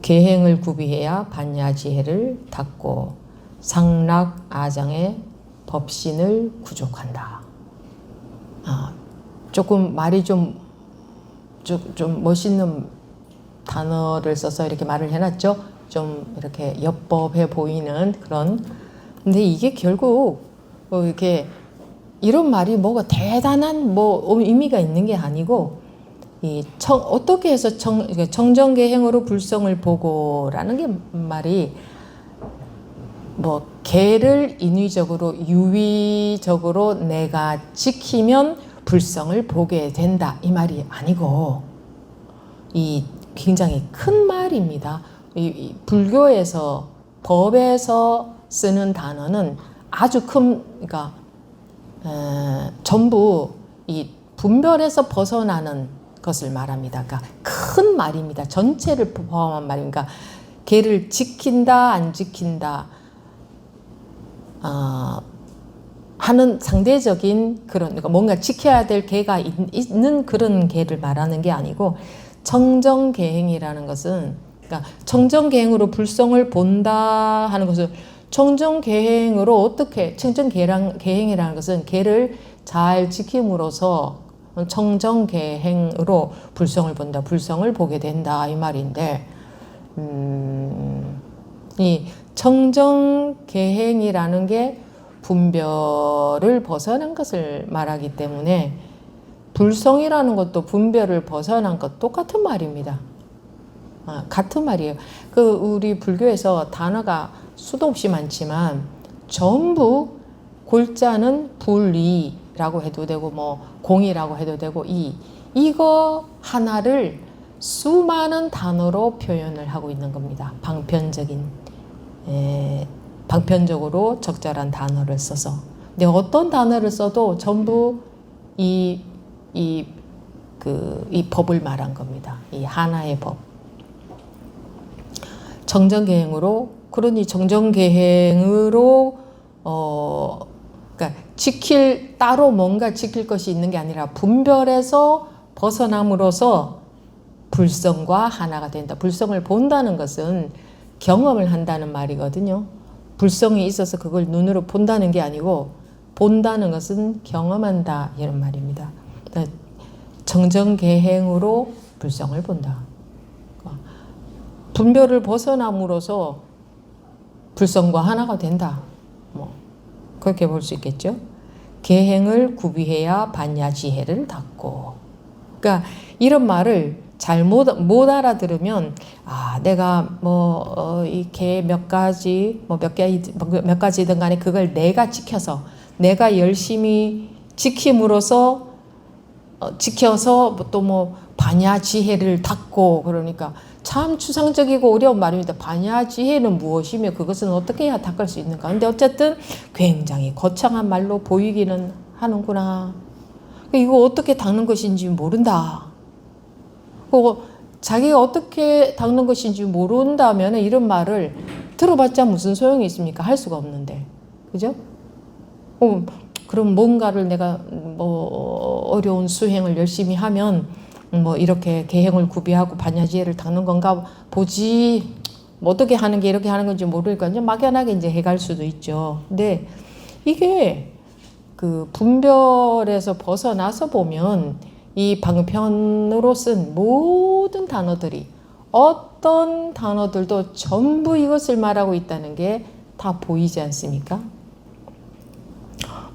계행을 구비해야 반야지혜를 닦고 상락아정의 법신을 구족한다. 조금 말이 좀 멋있는 단어를 써서 이렇게 말을 해놨죠. 좀 이렇게 옅법해 보이는 그런. 근데 이게 결국 이렇게 이런 말이 뭐가 대단한 의미가 있는 게 아니고, 어떻게 해서 청정계행으로 불성을 보고라는 게 말이 계를 인위적으로 유의적으로 내가 지키면 불성을 보게 된다 이 말이 아니고, 이 굉장히 큰 말입니다. 이 불교에서 법에서 쓰는 단어는 아주 큰, 그러니까 전부 이 분별에서 벗어나는 것을 말합니다. 그러니까 큰 말입니다. 전체를 포함한 말입니다. 그러니까 개를 지킨다, 안 지킨다 하는 상대적인 그런, 그러니까 뭔가 지켜야 될 개가 있는 그런 개를 말하는 게 아니고, 청정계행이라는 것은, 그러니까 청정계행으로 불성을 본다 하는 것은, 청정계행으로 어떻게, 청정계행이라는 것은 개를 잘 지킴으로써 청정계행으로 불성을 본다, 불성을 보게 된다 이 말인데, 이 청정계행이라는 게 분별을 벗어난 것을 말하기 때문에 불성이라는 것도 분별을 벗어난 것 똑같은 말입니다. 같은 말이에요. 우리 불교에서 단어가 수도 없이 많지만 전부 골자는 불이라고 해도 되고 뭐 공이라고 해도 되고 이거 하나를 수많은 단어로 표현을 하고 있는 겁니다. 방편적으로 적절한 단어를 써서. 근데 어떤 단어를 써도 전부 이 법을 말한 겁니다. 이 하나의 법. 정정계행으로, 그러니 정정계행으로 그러니까 따로 뭔가 지킬 것이 있는 게 아니라 분별에서 벗어남으로써 불성과 하나가 된다. 불성을 본다는 것은 경험을 한다는 말이거든요. 불성이 있어서 그걸 눈으로 본다는 게 아니고, 본다는 것은 경험한다 이런 말입니다. 정정계행으로 불성을 본다. 분별을 벗어남으로써 불성과 하나가 된다. 뭐 그렇게 볼 수 있겠죠. 계행을 구비해야 반야지혜를 닦고. 그러니까 이런 말을 잘못 못 알아들으면, 내가 이 개 몇 가지든 간에 그걸 내가 지켜서, 내가 열심히 지킴으로써 지켜서 또 반야지혜를 닦고, 그러니까 참 추상적이고 어려운 말입니다. 반야지혜는 무엇이며 그것은 어떻게 해야 닦을 수 있는가. 근데 어쨌든 굉장히 거창한 말로 보이기는 하는구나. 이거 어떻게 닦는 것인지 모른다. 자기가 어떻게 닦는 것인지 모른다면 이런 말을 들어봤자 무슨 소용이 있습니까? 할 수가 없는데. 그죠? 그럼 뭔가를 내가 어려운 수행을 열심히 하면 이렇게 계행을 구비하고 반야지혜를 닦는 건가 보지, 어떻게 하는 게 이렇게 하는 건지 모르니까 이제 막연하게 이제 해갈 수도 있죠. 근데 이게 분별에서 벗어나서 보면 이 방편으로 쓴 모든 단어들이, 어떤 단어들도 전부 이것을 말하고 있다는 게 다 보이지 않습니까?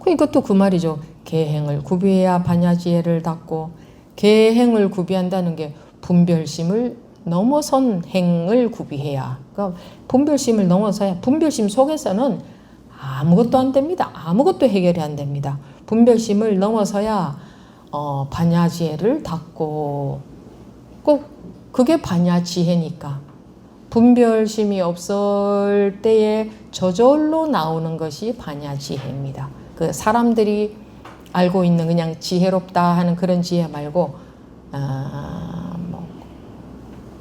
이것도 그 말이죠. 계행을 구비해야 반야지혜를 닦고, 계행을 구비한다는 게 분별심을 넘어선 행을 구비해야. 그러니까 분별심을 넘어서야, 분별심 속에서는 아무것도 안 됩니다. 아무것도 해결이 안 됩니다. 분별심을 넘어서야 반야지혜를 닦고, 꼭 그게 반야지혜니까. 분별심이 없을 때에 저절로 나오는 것이 반야지혜입니다. 사람들이 알고 있는 그냥 지혜롭다 하는 그런 지혜 말고,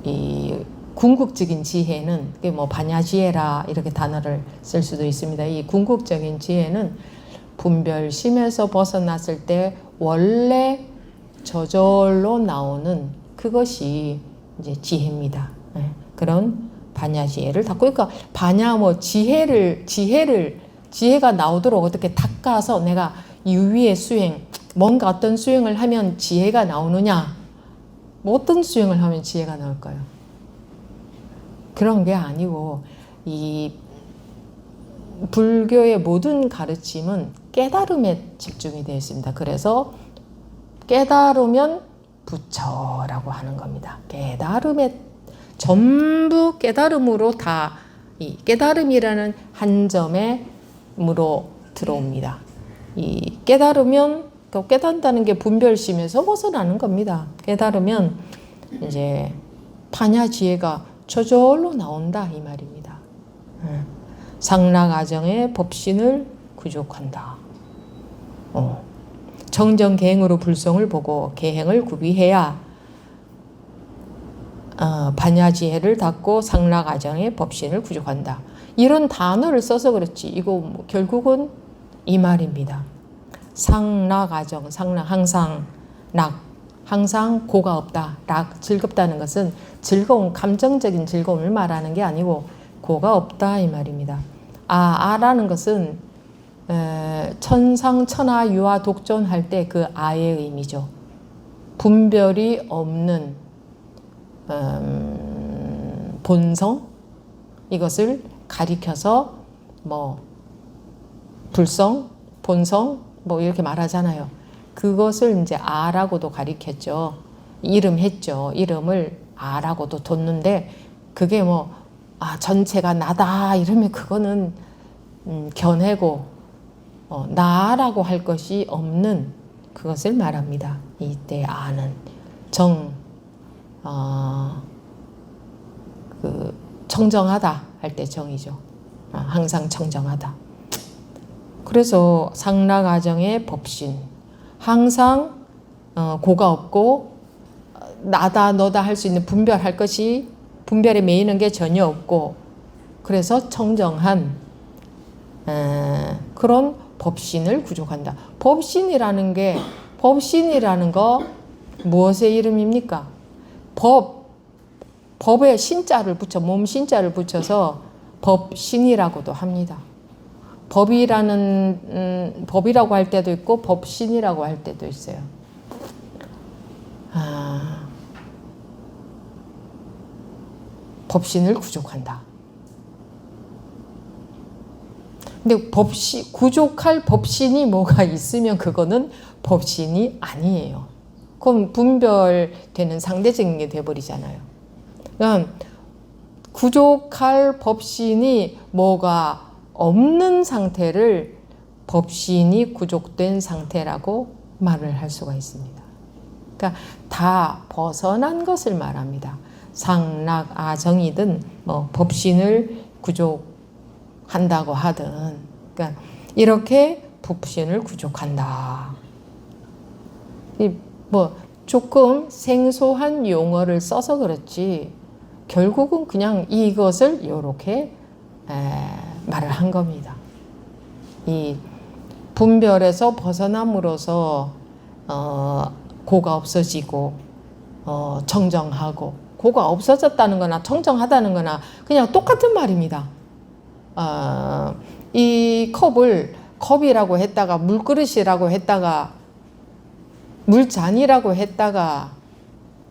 이 궁극적인 지혜는 반야지혜라 이렇게 단어를 쓸 수도 있습니다. 이 궁극적인 지혜는 분별심에서 벗어났을 때 원래 저절로 나오는 그것이 이제 지혜입니다. 그런 반야지혜를 닦고, 그러니까 지혜가 나오도록 어떻게 닦아서 내가 유의의 수행, 뭔가 어떤 수행을 하면 지혜가 나오느냐, 어떤 수행을 하면 지혜가 나올까요? 그런 게 아니고, 이 불교의 모든 가르침은 깨달음에 집중이 되어 있습니다. 그래서 깨달으면 부처라고 하는 겁니다. 전부 깨달음으로 다, 이 깨달음이라는 한 점으로 들어옵니다. 이 깨달으면, 깨닫는다는 게 분별심에서 벗어나는 겁니다. 깨달으면 이제 판야지혜가 저절로 나온다 이 말입니다. 상락아정의 법신을 구족한다. 정정계행으로 불성을 보고 계행을 구비해야 반야지혜를 닦고 상락아정의 법신을 구족한다. 이런 단어를 써서 그렇지 이거 뭐 결국은 이 말입니다. 상락아정, 상락 항상 락, 항상 고가 없다. 락, 즐겁다는 것은 즐거움, 감정적인 즐거움을 말하는 게 아니고 고가 없다 이 말입니다. 아라는 것은 천상, 천하, 유아, 독존 할 때 그 아의 의미죠. 분별이 없는 본성 이것을 가리켜서 뭐 불성, 본성 뭐 이렇게 말하잖아요. 그것을 이제 아라고도 가리켰죠. 이름했죠. 이름을 아라고도 뒀는데 그게 뭐 전체가 나다 이러면 그거는 견해고 나라고 할 것이 없는 그것을 말합니다. 이때 아는 청정하다 할 때 정이죠. 항상 청정하다. 그래서 상락아정의 법신 항상 고가 없고 나다 너다 할 수 있는 분별할 것이 분별에 매이는 게 전혀 없고 그래서 청정한 그런 법신을 구족한다. 법신이라는 거 무엇의 이름입니까? 법에 신자를 붙여 몸 신자를 붙여서 법신이라고도 합니다. 법이라고 할 때도 있고 법신이라고 할 때도 있어요. 법신을 구족한다. 근데 구족할 법신이 뭐가 있으면 그거는 법신이 아니에요. 그럼 분별되는 상대적인 게 돼버리잖아요. 그럼 구족할 법신이 뭐가 없는 상태를 법신이 구족된 상태라고 말을 할 수가 있습니다. 그러니까 다 벗어난 것을 말합니다. 상락, 아정이든 뭐 법신을 구족한다고 하든 그러니까 이렇게 법신을 구족한다. 뭐 조금 생소한 용어를 써서 그렇지 결국은 그냥 이것을 이렇게 말을 한 겁니다. 이 분별에서 벗어남으로써 고가 없어지고 청정하고 고가 없어졌다는 거나 청정하다는 거나 그냥 똑같은 말입니다. 이 컵을 컵이라고 했다가 물그릇이라고 했다가 물잔이라고 했다가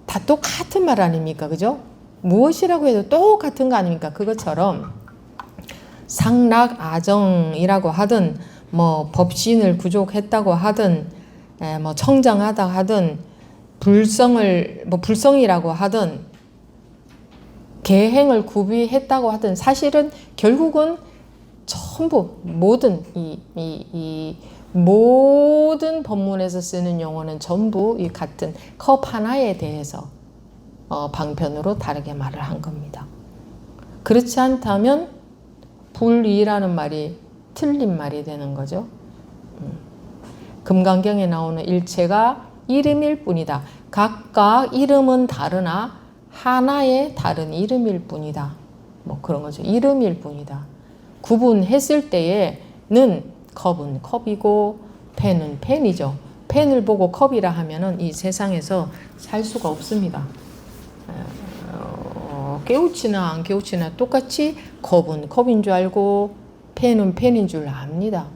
다 똑같은 말 아닙니까? 그죠? 무엇이라고 해도 똑같은 거 아닙니까? 그것처럼 상락아정이라고 하든 뭐 법신을 구족했다고 하든 뭐 청정하다 하든 불성이라고 하든 계행을 구비했다고 하든 사실은 결국은 전부 모든 모든 법문에서 쓰는 용어는 전부 이 같은 컵 하나에 대해서 방편으로 다르게 말을 한 겁니다. 그렇지 않다면 불이라는 말이 틀린 말이 되는 거죠. 금강경에 나오는 일체가 이름일 뿐이다. 각각 이름은 다르나 하나의 다른 이름일 뿐이다. 뭐 그런 거죠. 이름일 뿐이다. 구분했을 때에는 컵은 컵이고 펜은 펜이죠. 펜을 보고 컵이라 하면은 이 세상에서 살 수가 없습니다. 깨우치나 안 깨우치나 똑같이 컵은 컵인 줄 알고 펜은 펜인 줄 압니다.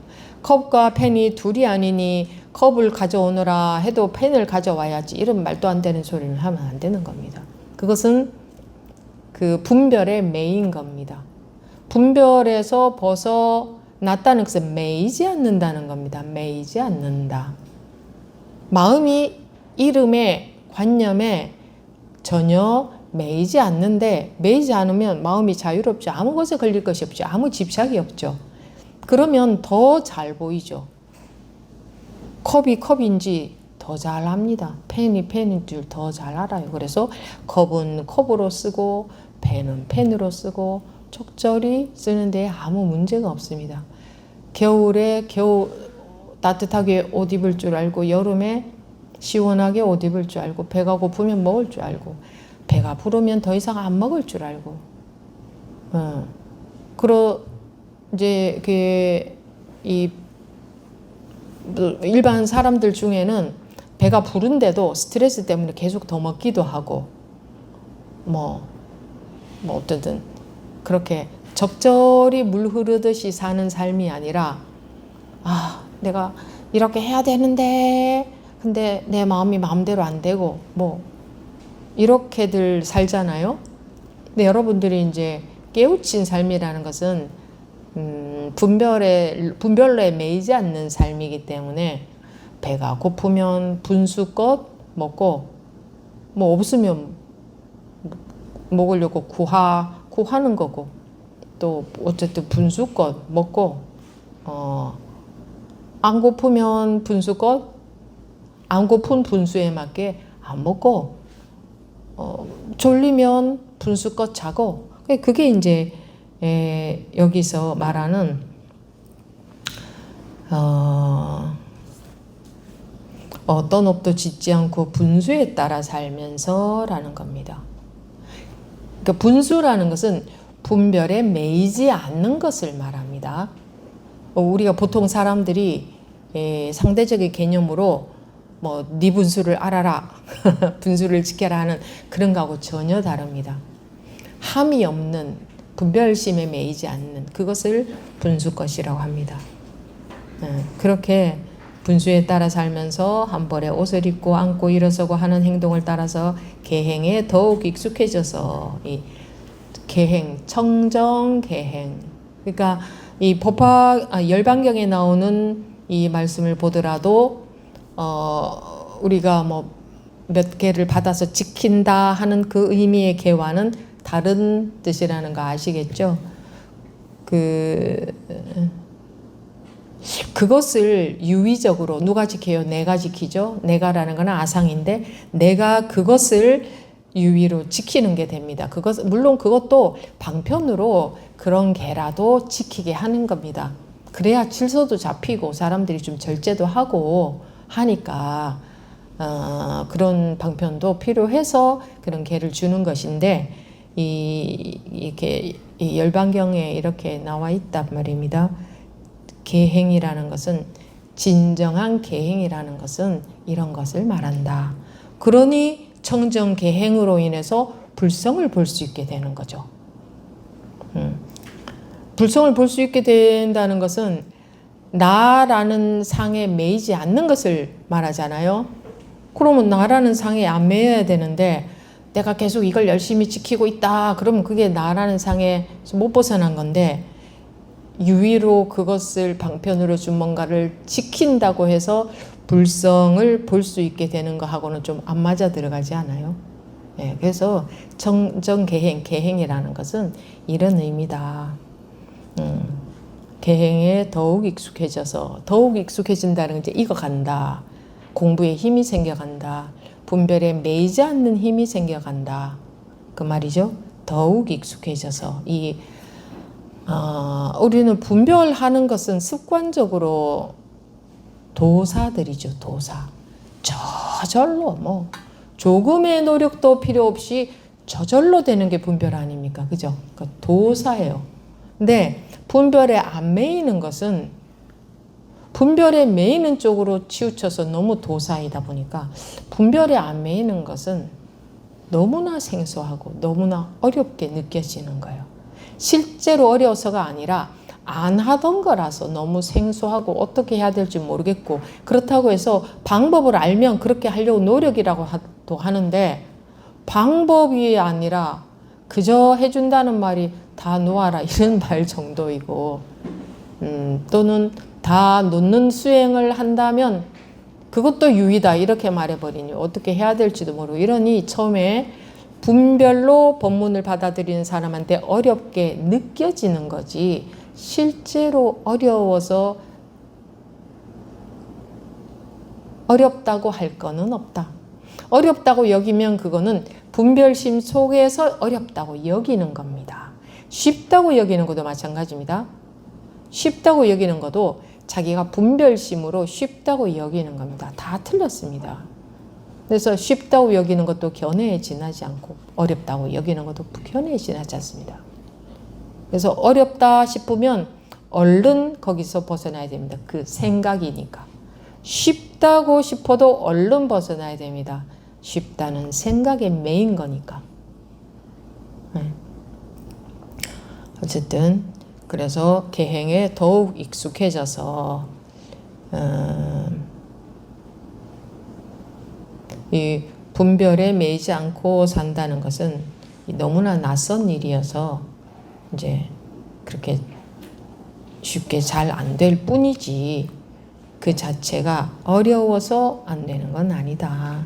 컵과 펜이 둘이 아니니 컵을 가져오너라 해도 펜을 가져와야지 이런 말도 안 되는 소리를 하면 안 되는 겁니다. 그것은 그 분별의 매인 겁니다. 분별에서 벗어났다는 것은 매이지 않는다는 겁니다. 매이지 않는다. 마음이 이름에 관념에 전혀 매이지 않는데 매이지 않으면 마음이 자유롭죠. 아무 것에 걸릴 것이 없죠. 아무 집착이 없죠. 그러면 더 잘 보이죠. 컵이 컵인지 더 잘 압니다. 펜이 펜인 줄 더 잘 알아요. 그래서 컵은 컵으로 쓰고 펜은 펜으로 쓰고 적절히 쓰는데 아무 문제가 없습니다. 겨울에 따뜻하게 옷 입을 줄 알고 여름에 시원하게 옷 입을 줄 알고 배가 고프면 먹을 줄 알고 배가 부르면 더 이상 안 먹을 줄 알고 이제 일반 사람들 중에는 배가 부른데도 스트레스 때문에 계속 더 먹기도 하고 어쨌든 그렇게 적절히 물 흐르듯이 사는 삶이 아니라 내가 이렇게 해야 되는데 근데 내 마음이 마음대로 안 되고 이렇게들 살잖아요. 근데 여러분들이 이제 깨우친 삶이라는 것은 분별에 매이지 않는 삶이기 때문에 배가 고프면 분수껏 먹고 없으면 먹으려고 구하는 거고 또 어쨌든 분수껏 먹고 안 고프면 분수껏 안 고픈 분수에 맞게 안 먹고 졸리면 분수껏 자고 그게 이제 여기서 말하는 어떤 업도 짓지 않고 분수에 따라 살면서라는 겁니다. 그러니까 분수라는 것은 분별에 매이지 않는 것을 말합니다. 우리가 보통 사람들이 상대적인 개념으로 네 분수를 알아라, 분수를 지켜라 하는 그런 거하고 전혀 다릅니다. 함이 없는 분별심에 매이지 않는 그것을 분수것이라고 합니다. 그렇게 분수에 따라 살면서 한 벌의 옷을 입고 앉고 일어서고 하는 행동을 따라서 계행에 더욱 익숙해져서 이 계행, 청정계행. 그러니까 이 열반경에 나오는 이 말씀을 보더라도 우리가 몇 개를 받아서 지킨다 하는 그 의미의 개와는 다른 뜻이라는 거 아시겠죠? 그것을 유의적으로 누가 지켜요? 내가 지키죠. 내가라는 건 아상인데 내가 그것을 유의로 지키는 게 됩니다. 물론 그것도 방편으로 그런 개라도 지키게 하는 겁니다. 그래야 질서도 잡히고 사람들이 좀 절제도 하고 하니까 그런 방편도 필요해서 그런 개를 주는 것인데 이렇게 이 열반경에 이렇게 나와 있단 말입니다. 계행이라는 것은 진정한 계행이라는 것은 이런 것을 말한다. 그러니 청정계행으로 인해서 불성을 볼 수 있게 되는 거죠. 불성을 볼 수 있게 된다는 것은 나라는 상에 매이지 않는 것을 말하잖아요. 그러면 나라는 상에 안 매여야 되는데 내가 계속 이걸 열심히 지키고 있다. 그러면 그게 나라는 상에 못 벗어난 건데 유의로 그것을 방편으로 준 뭔가를 지킨다고 해서 불성을 볼 수 있게 되는 거하고는 좀 안 맞아 들어가지 않아요? 그래서 계행이라는 것은 이런 의미다. 계행에 더욱 익숙해져서 더욱 익숙해진다는 건 이제 익어간다. 공부에 힘이 생겨간다. 분별에 매이지 않는 힘이 생겨간다. 그 말이죠. 더욱 익숙해져서 우리는 분별하는 것은 습관적으로 도사들이죠. 도사. 저절로 조금의 노력도 필요 없이 저절로 되는 게 분별 아닙니까? 그죠? 그러니까 도사예요. 근데 분별에 안 매이는 것은 분별에 매이는 쪽으로 치우쳐서 너무 도사이다 보니까 분별에 안 매이는 것은 너무나 생소하고 너무나 어렵게 느껴지는 거예요. 실제로 어려워서가 아니라 안 하던 거라서 너무 생소하고 어떻게 해야 될지 모르겠고 그렇다고 해서 방법을 알면 그렇게 하려고 노력이라고 하는데 방법이 아니라 그저 해준다는 말이 다 놓아라 이런 말 정도이고 또는 다 놓는 수행을 한다면 그것도 유의다 이렇게 말해버리니 어떻게 해야 될지도 모르고 이러니 처음에 분별로 법문을 받아들이는 사람한테 어렵게 느껴지는 거지 어렵다고 할 거는 없다. 어렵다고 여기면 그거는 분별심 속에서 어렵다고 여기는 겁니다. 쉽다고 여기는 것도 마찬가지입니다. 쉽다고 여기는 것도 자기가 분별심으로 쉽다고 여기는 겁니다. 다 틀렸습니다. 그래서 쉽다고 여기는 것도 견해에 지나지 않고 어렵다고 여기는 것도 견해에 지나지 않습니다. 그래서 어렵다 싶으면 얼른 거기서 벗어나야 됩니다. 그 생각이니까. 쉽다고 싶어도 얼른 벗어나야 됩니다. 쉽다는 생각에 매인 거니까. 어쨌든 그래서 계행에 더욱 익숙해져서 이 분별에 매이지 않고 산다는 것은 너무나 낯선 일이어서 이제 그렇게 쉽게 잘 안 될 뿐이지 그 자체가 어려워서 안 되는 건 아니다.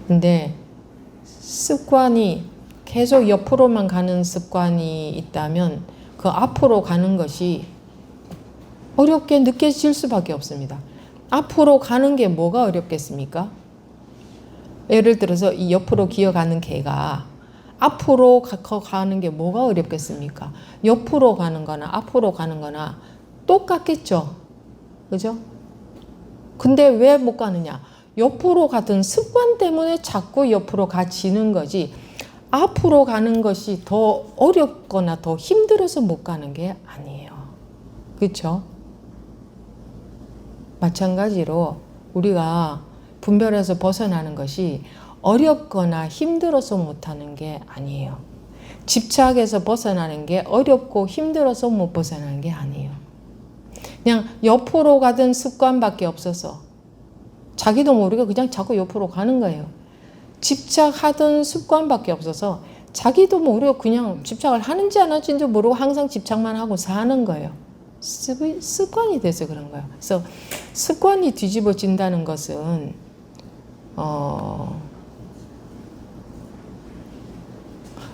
근데 습관이 계속 옆으로만 가는 습관이 있다면 그 앞으로 가는 것이 어렵게 느껴질 수밖에 없습니다. 앞으로 가는 게 뭐가 어렵겠습니까? 예를 들어서 이 옆으로 기어가는 개가 앞으로 가는 게 뭐가 어렵겠습니까? 옆으로 가는 거나 앞으로 가는 거나 똑같겠죠. 그죠? 근데 왜 못 가느냐? 옆으로 가던 습관 때문에 자꾸 옆으로 가지는 거지 앞으로 가는 것이 더 어렵거나 더 힘들어서 못 가는 게 아니에요. 그렇죠? 마찬가지로 우리가 분별에서 벗어나는 것이 어렵거나 힘들어서 못하는 게 아니에요. 집착에서 벗어나는 게 어렵고 힘들어서 못 벗어나는 게 아니에요. 그냥 옆으로 가던 습관밖에 없어서 자기도 모르게 그냥 자꾸 옆으로 가는 거예요. 집착하던 습관밖에 없어서 자기도 모르게 그냥 집착을 하는지 안 하는지도 모르고 항상 집착만 하고 사는 거예요. 습관이 돼서 그런 거예요. 그래서 습관이 뒤집어진다는 것은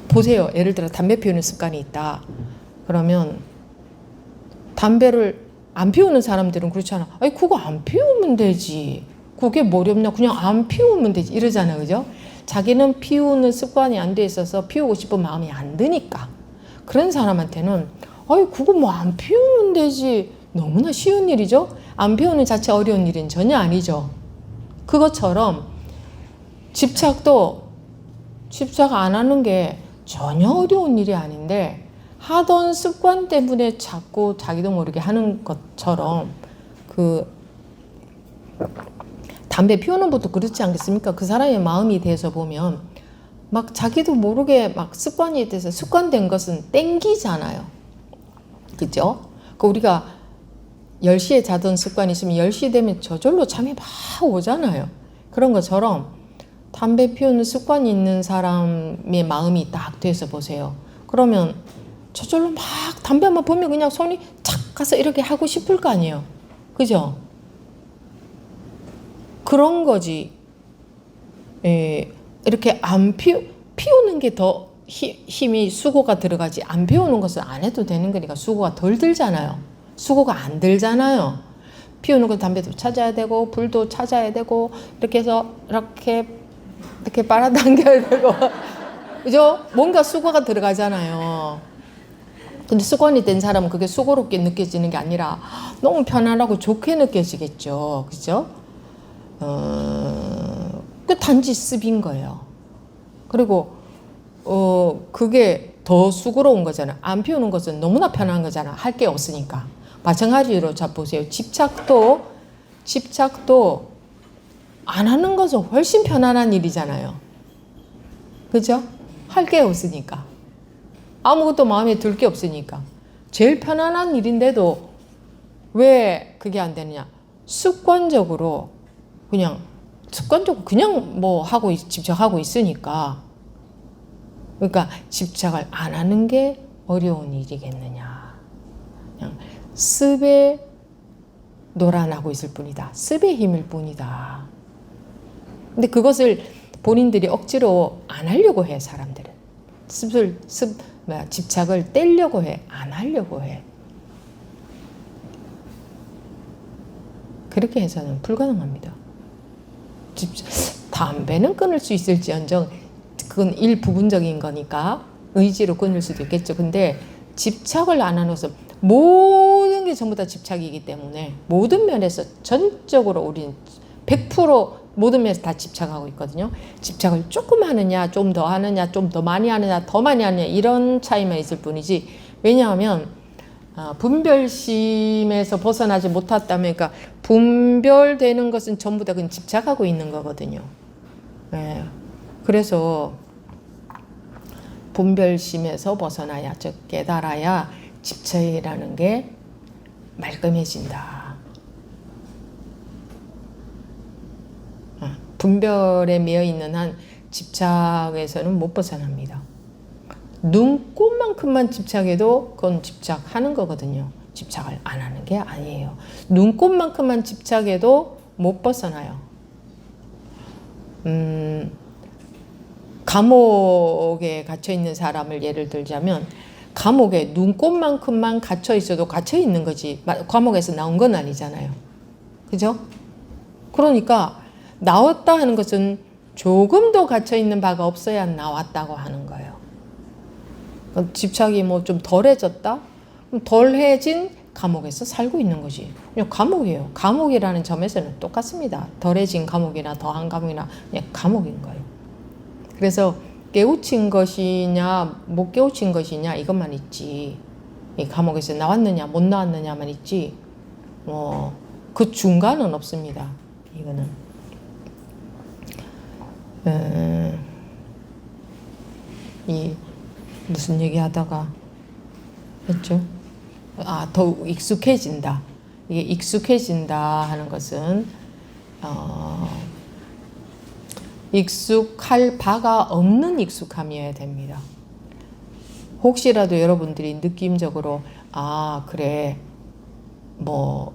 보세요. 예를 들어 담배 피우는 습관이 있다. 그러면 담배를 안 피우는 사람들은 그렇잖아. 아니 그거 안 피우면 되지. 그게 뭐 어렵냐. 그냥 안 피우면 되지. 이러잖아요. 그죠? 자기는 피우는 습관이 안 돼 있어서 피우고 싶은 마음이 안 드니까. 그런 사람한테는 아이 그거 뭐 안 피우면 되지. 너무나 쉬운 일이죠. 안 피우는 자체 어려운 일은 전혀 아니죠. 그것처럼 집착 안 하는 게 전혀 어려운 일이 아닌데 하던 습관 때문에 자꾸 자기도 모르게 하는 것처럼 그 담배 피우는 것도 그렇지 않겠습니까? 그 사람의 마음이 돼서 보면 막 자기도 모르게 막 습관이 돼서 습관된 것은 땡기잖아요. 그죠? 그 우리가 10시에 자던 습관이 있으면 10시 되면 저절로 잠이 막 오잖아요. 그런 것처럼 담배 피우는 습관이 있는 사람의 마음이 딱 돼서 보세요. 그러면 저절로 막 담배만 보면 그냥 손이 착 가서 이렇게 하고 싶을 거 아니에요. 그죠? 그런 거지. 이렇게 안 피우는 게 더 힘이 수고가 들어가지 안 피우는 것은 안 해도 되는 거니까 수고가 덜 들잖아요. 수고가 안 들잖아요. 피우는 건 담배도 찾아야 되고 불도 찾아야 되고 이렇게 해서 이렇게 빨아당겨야 되고 그죠? 뭔가 수고가 들어가잖아요. 근데 습관이 된 사람은 그게 수고롭게 느껴지는 게 아니라 너무 편안하고 좋게 느껴지겠죠. 그죠? 그 단지 습인 거예요. 그리고 그게 더 수고로운 거잖아요. 안 피우는 것은 너무나 편한 거잖아. 할 게 없으니까. 마찬가지로 자 보세요. 집착도 안 하는 것은 훨씬 편안한 일이잖아요. 그죠? 할 게 없으니까. 아무것도 마음에 들 게 없으니까. 제일 편안한 일인데도 왜 그게 안 되느냐? 습관적으로 그냥 뭐 하고 집착하고 있으니까. 그러니까 집착을 안 하는 게 어려운 일이겠느냐. 그냥 습에 놀아나고 있을 뿐이다. 습의 힘일 뿐이다. 근데 그것을 본인들이 억지로 안 하려고 해, 사람들은. 집착을 떼려고 해. 안 하려고 해. 그렇게 해서는 불가능합니다. 담배는 끊을 수 있을지언정 그건 일부분적인 거니까 의지로 끊을 수도 있겠죠. 근데 집착을 안 하면서 모든 게 전부 다 집착이기 때문에 모든 면에서 전적으로 우리는 100% 모든 면에서 다 집착하고 있거든요. 집착을 조금 하느냐, 좀 더 하느냐, 좀 더 많이 하느냐, 더 많이 하느냐 이런 차이만 있을 뿐이지. 왜냐하면 분별심에서 벗어나지 못했다면, 그러니까 분별되는 것은 전부 다 그냥 집착하고 있는 거거든요. 네. 그래서 분별심에서 벗어나야, 즉 깨달아야 집착이라는 게 말끔해진다. 분별에 매여 있는 한 집착에서는 못 벗어납니다. 눈꽃만큼만 집착해도 그건 집착하는 거거든요. 집착을 안 하는 게 아니에요. 눈꽃만큼만 집착해도 못 벗어나요. 감옥에 갇혀 있는 사람을 예를 들자면, 감옥에 눈꽃만큼만 갇혀 있어도 갇혀 있는 거지 감옥에서 나온 건 아니잖아요. 그죠? 그러니까 나왔다 하는 것은 조금도 갇혀 있는 바가 없어야 나왔다고 하는 거예요. 집착이 뭐 좀 덜해졌다? 덜해진 감옥에서 살고 있는 거지. 그냥 감옥이에요. 감옥이라는 점에서는 똑같습니다. 덜해진 감옥이나 더한 감옥이나 그냥 감옥인 거예요. 그래서 깨우친 것이냐 못 깨우친 것이냐 이것만 있지, 이 감옥에서 나왔느냐 못 나왔느냐만 있지 그 중간은 없습니다. 이거는 이 무슨 얘기 하다가 했죠? 더욱 익숙해진다. 이게 익숙해진다 하는 것은 익숙할 바가 없는 익숙함이어야 됩니다. 혹시라도 여러분들이 느낌적으로 그래 뭐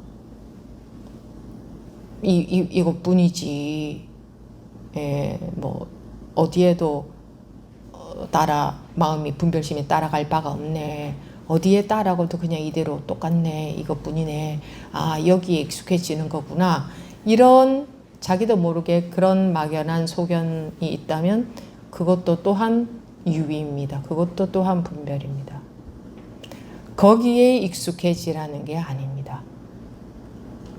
이것뿐이지, 뭐 어디에도 마음이 분별심에 따라갈 바가 없네, 어디에 따라가도 그냥 이대로 똑같네, 이것뿐이네, 여기에 익숙해지는 거구나, 이런 자기도 모르게 그런 막연한 소견이 있다면 그것도 또한 유의입니다. 그것도 또한 분별입니다. 거기에 익숙해지라는 게 아닙니다.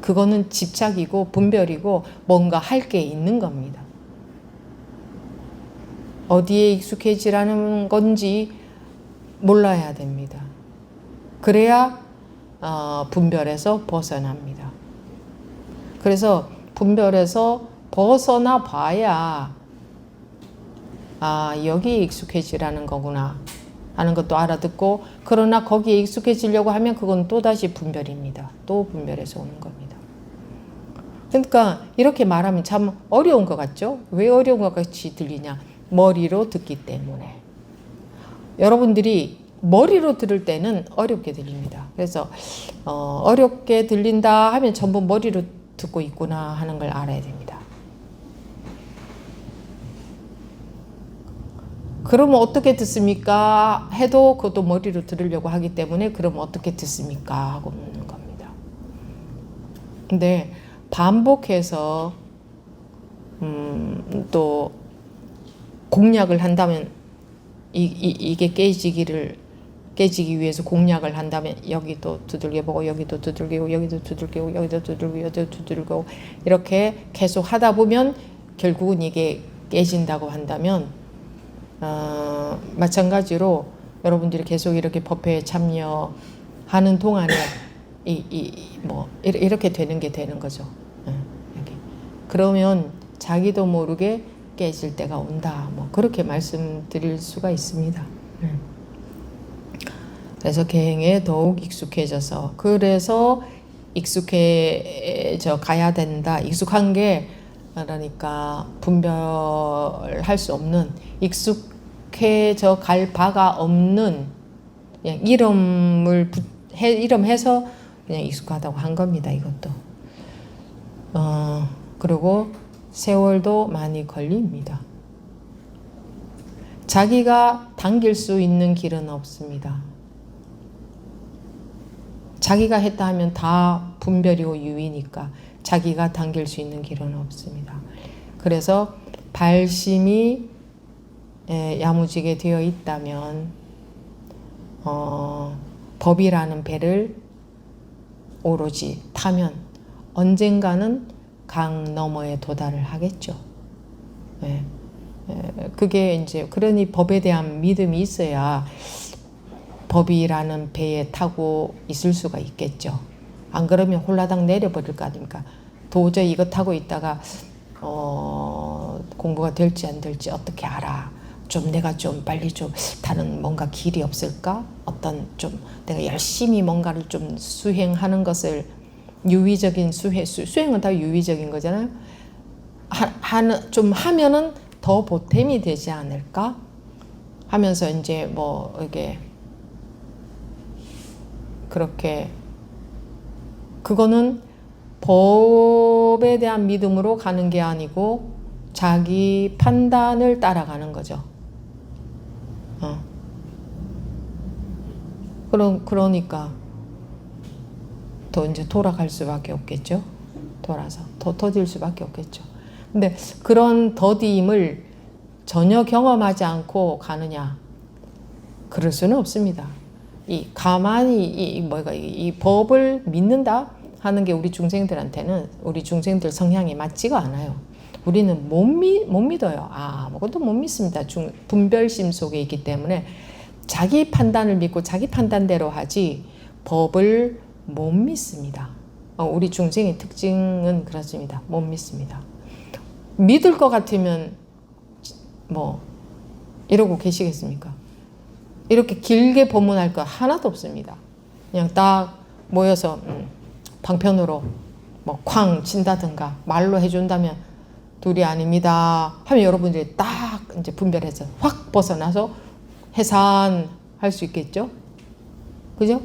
그거는 집착이고 분별이고 뭔가 할 게 있는 겁니다. 어디에 익숙해지라는 건지 몰라야 됩니다. 그래야 분별에서 벗어납니다. 그래서 분별에서 벗어나 봐야 여기에 익숙해지라는 거구나 하는 것도 알아듣고, 그러나 거기에 익숙해지려고 하면 그건 또다시 분별입니다. 또 분별에서 오는 겁니다. 그러니까 이렇게 말하면 참 어려운 것 같죠? 왜 어려운 것 같이 들리냐? 머리로 듣기 때문에. 여러분들이 머리로 들을 때는 어렵게 들립니다. 그래서 어렵게 들린다 하면 전부 머리로 듣고 있구나 하는 걸 알아야 됩니다. 그러면 어떻게 듣습니까? 해도 그것도 머리로 들으려고 하기 때문에 그러면 어떻게 듣습니까? 하고 묻는 겁니다. 근데 반복해서 또 공략을 한다면 이게 깨지기 위해서 공략을 한다면 여기도 두들겨보고 여기도 두들기고 여기도 두들기고 여기도 두들기고 여기도 두들기고 이렇게 계속 하다 보면 결국은 이게 깨진다고 한다면 마찬가지로 여러분들이 계속 이렇게 법회에 참여하는 동안에 이렇게 되는 게 되는 거죠. 여기. 그러면 자기도 모르게 깨질 때가 온다. 그렇게 말씀드릴 수가 있습니다. 그래서 계행에 더욱 익숙해져서, 그래서 익숙해져 가야 된다. 익숙한 게 그러니까 분별할 수 없는, 익숙해져 갈 바가 없는, 그냥 이름해서 그냥 익숙하다고 한 겁니다. 이것도. 그리고 세월도 많이 걸립니다. 자기가 당길 수 있는 길은 없습니다. 자기가 했다 하면 다 분별이고 유의니까 자기가 당길 수 있는 길은 없습니다. 그래서 발심이 야무지게 되어 있다면 법이라는 배를 오로지 타면 언젠가는 강 너머에 도달을 하겠죠. 그게 이제 그러니 법에 대한 믿음이 있어야 법이라는 배에 타고 있을 수가 있겠죠. 안 그러면 홀라당 내려버릴 거 아닙니까? 도저히 이거 타고 있다가 공부가 될지 안 될지 어떻게 알아? 좀 내가 좀 빨리 좀 다른 뭔가 길이 없을까? 어떤 좀 내가 열심히 뭔가를 좀 수행하는 것을 유의적인 수행은 다 유의적인 거잖아요. 좀 하면은 더 보탬이 되지 않을까? 하면서 이제 뭐 이게 그렇게 그거는 법에 대한 믿음으로 가는 게 아니고 자기 판단을 따라가는 거죠. 그러니까 더 이제 돌아갈 수밖에 없겠죠. 돌아서 더 더딜 수밖에 없겠죠. 근데 그런 더디임을 전혀 경험하지 않고 가느냐? 그럴 수는 없습니다. 가만히 이 법을 믿는다 하는 게 우리 중생들한테는 우리 중생들 성향에 맞지가 않아요. 우리는 못 믿어요. 아무것도 못 믿습니다. 분별심 속에 있기 때문에 자기 판단을 믿고 자기 판단대로 하지 법을 못 믿습니다. 우리 중생의 특징은 그렇습니다. 못 믿습니다. 믿을 것 같으면 뭐 이러고 계시겠습니까? 이렇게 길게 법문할 거 하나도 없습니다. 그냥 딱 모여서 방편으로 뭐 쾅 친다든가 말로 해준다면 둘이 아닙니다 하면 여러분들이 딱 이제 분별해서 확 벗어나서 해산할 수 있겠죠? 그죠?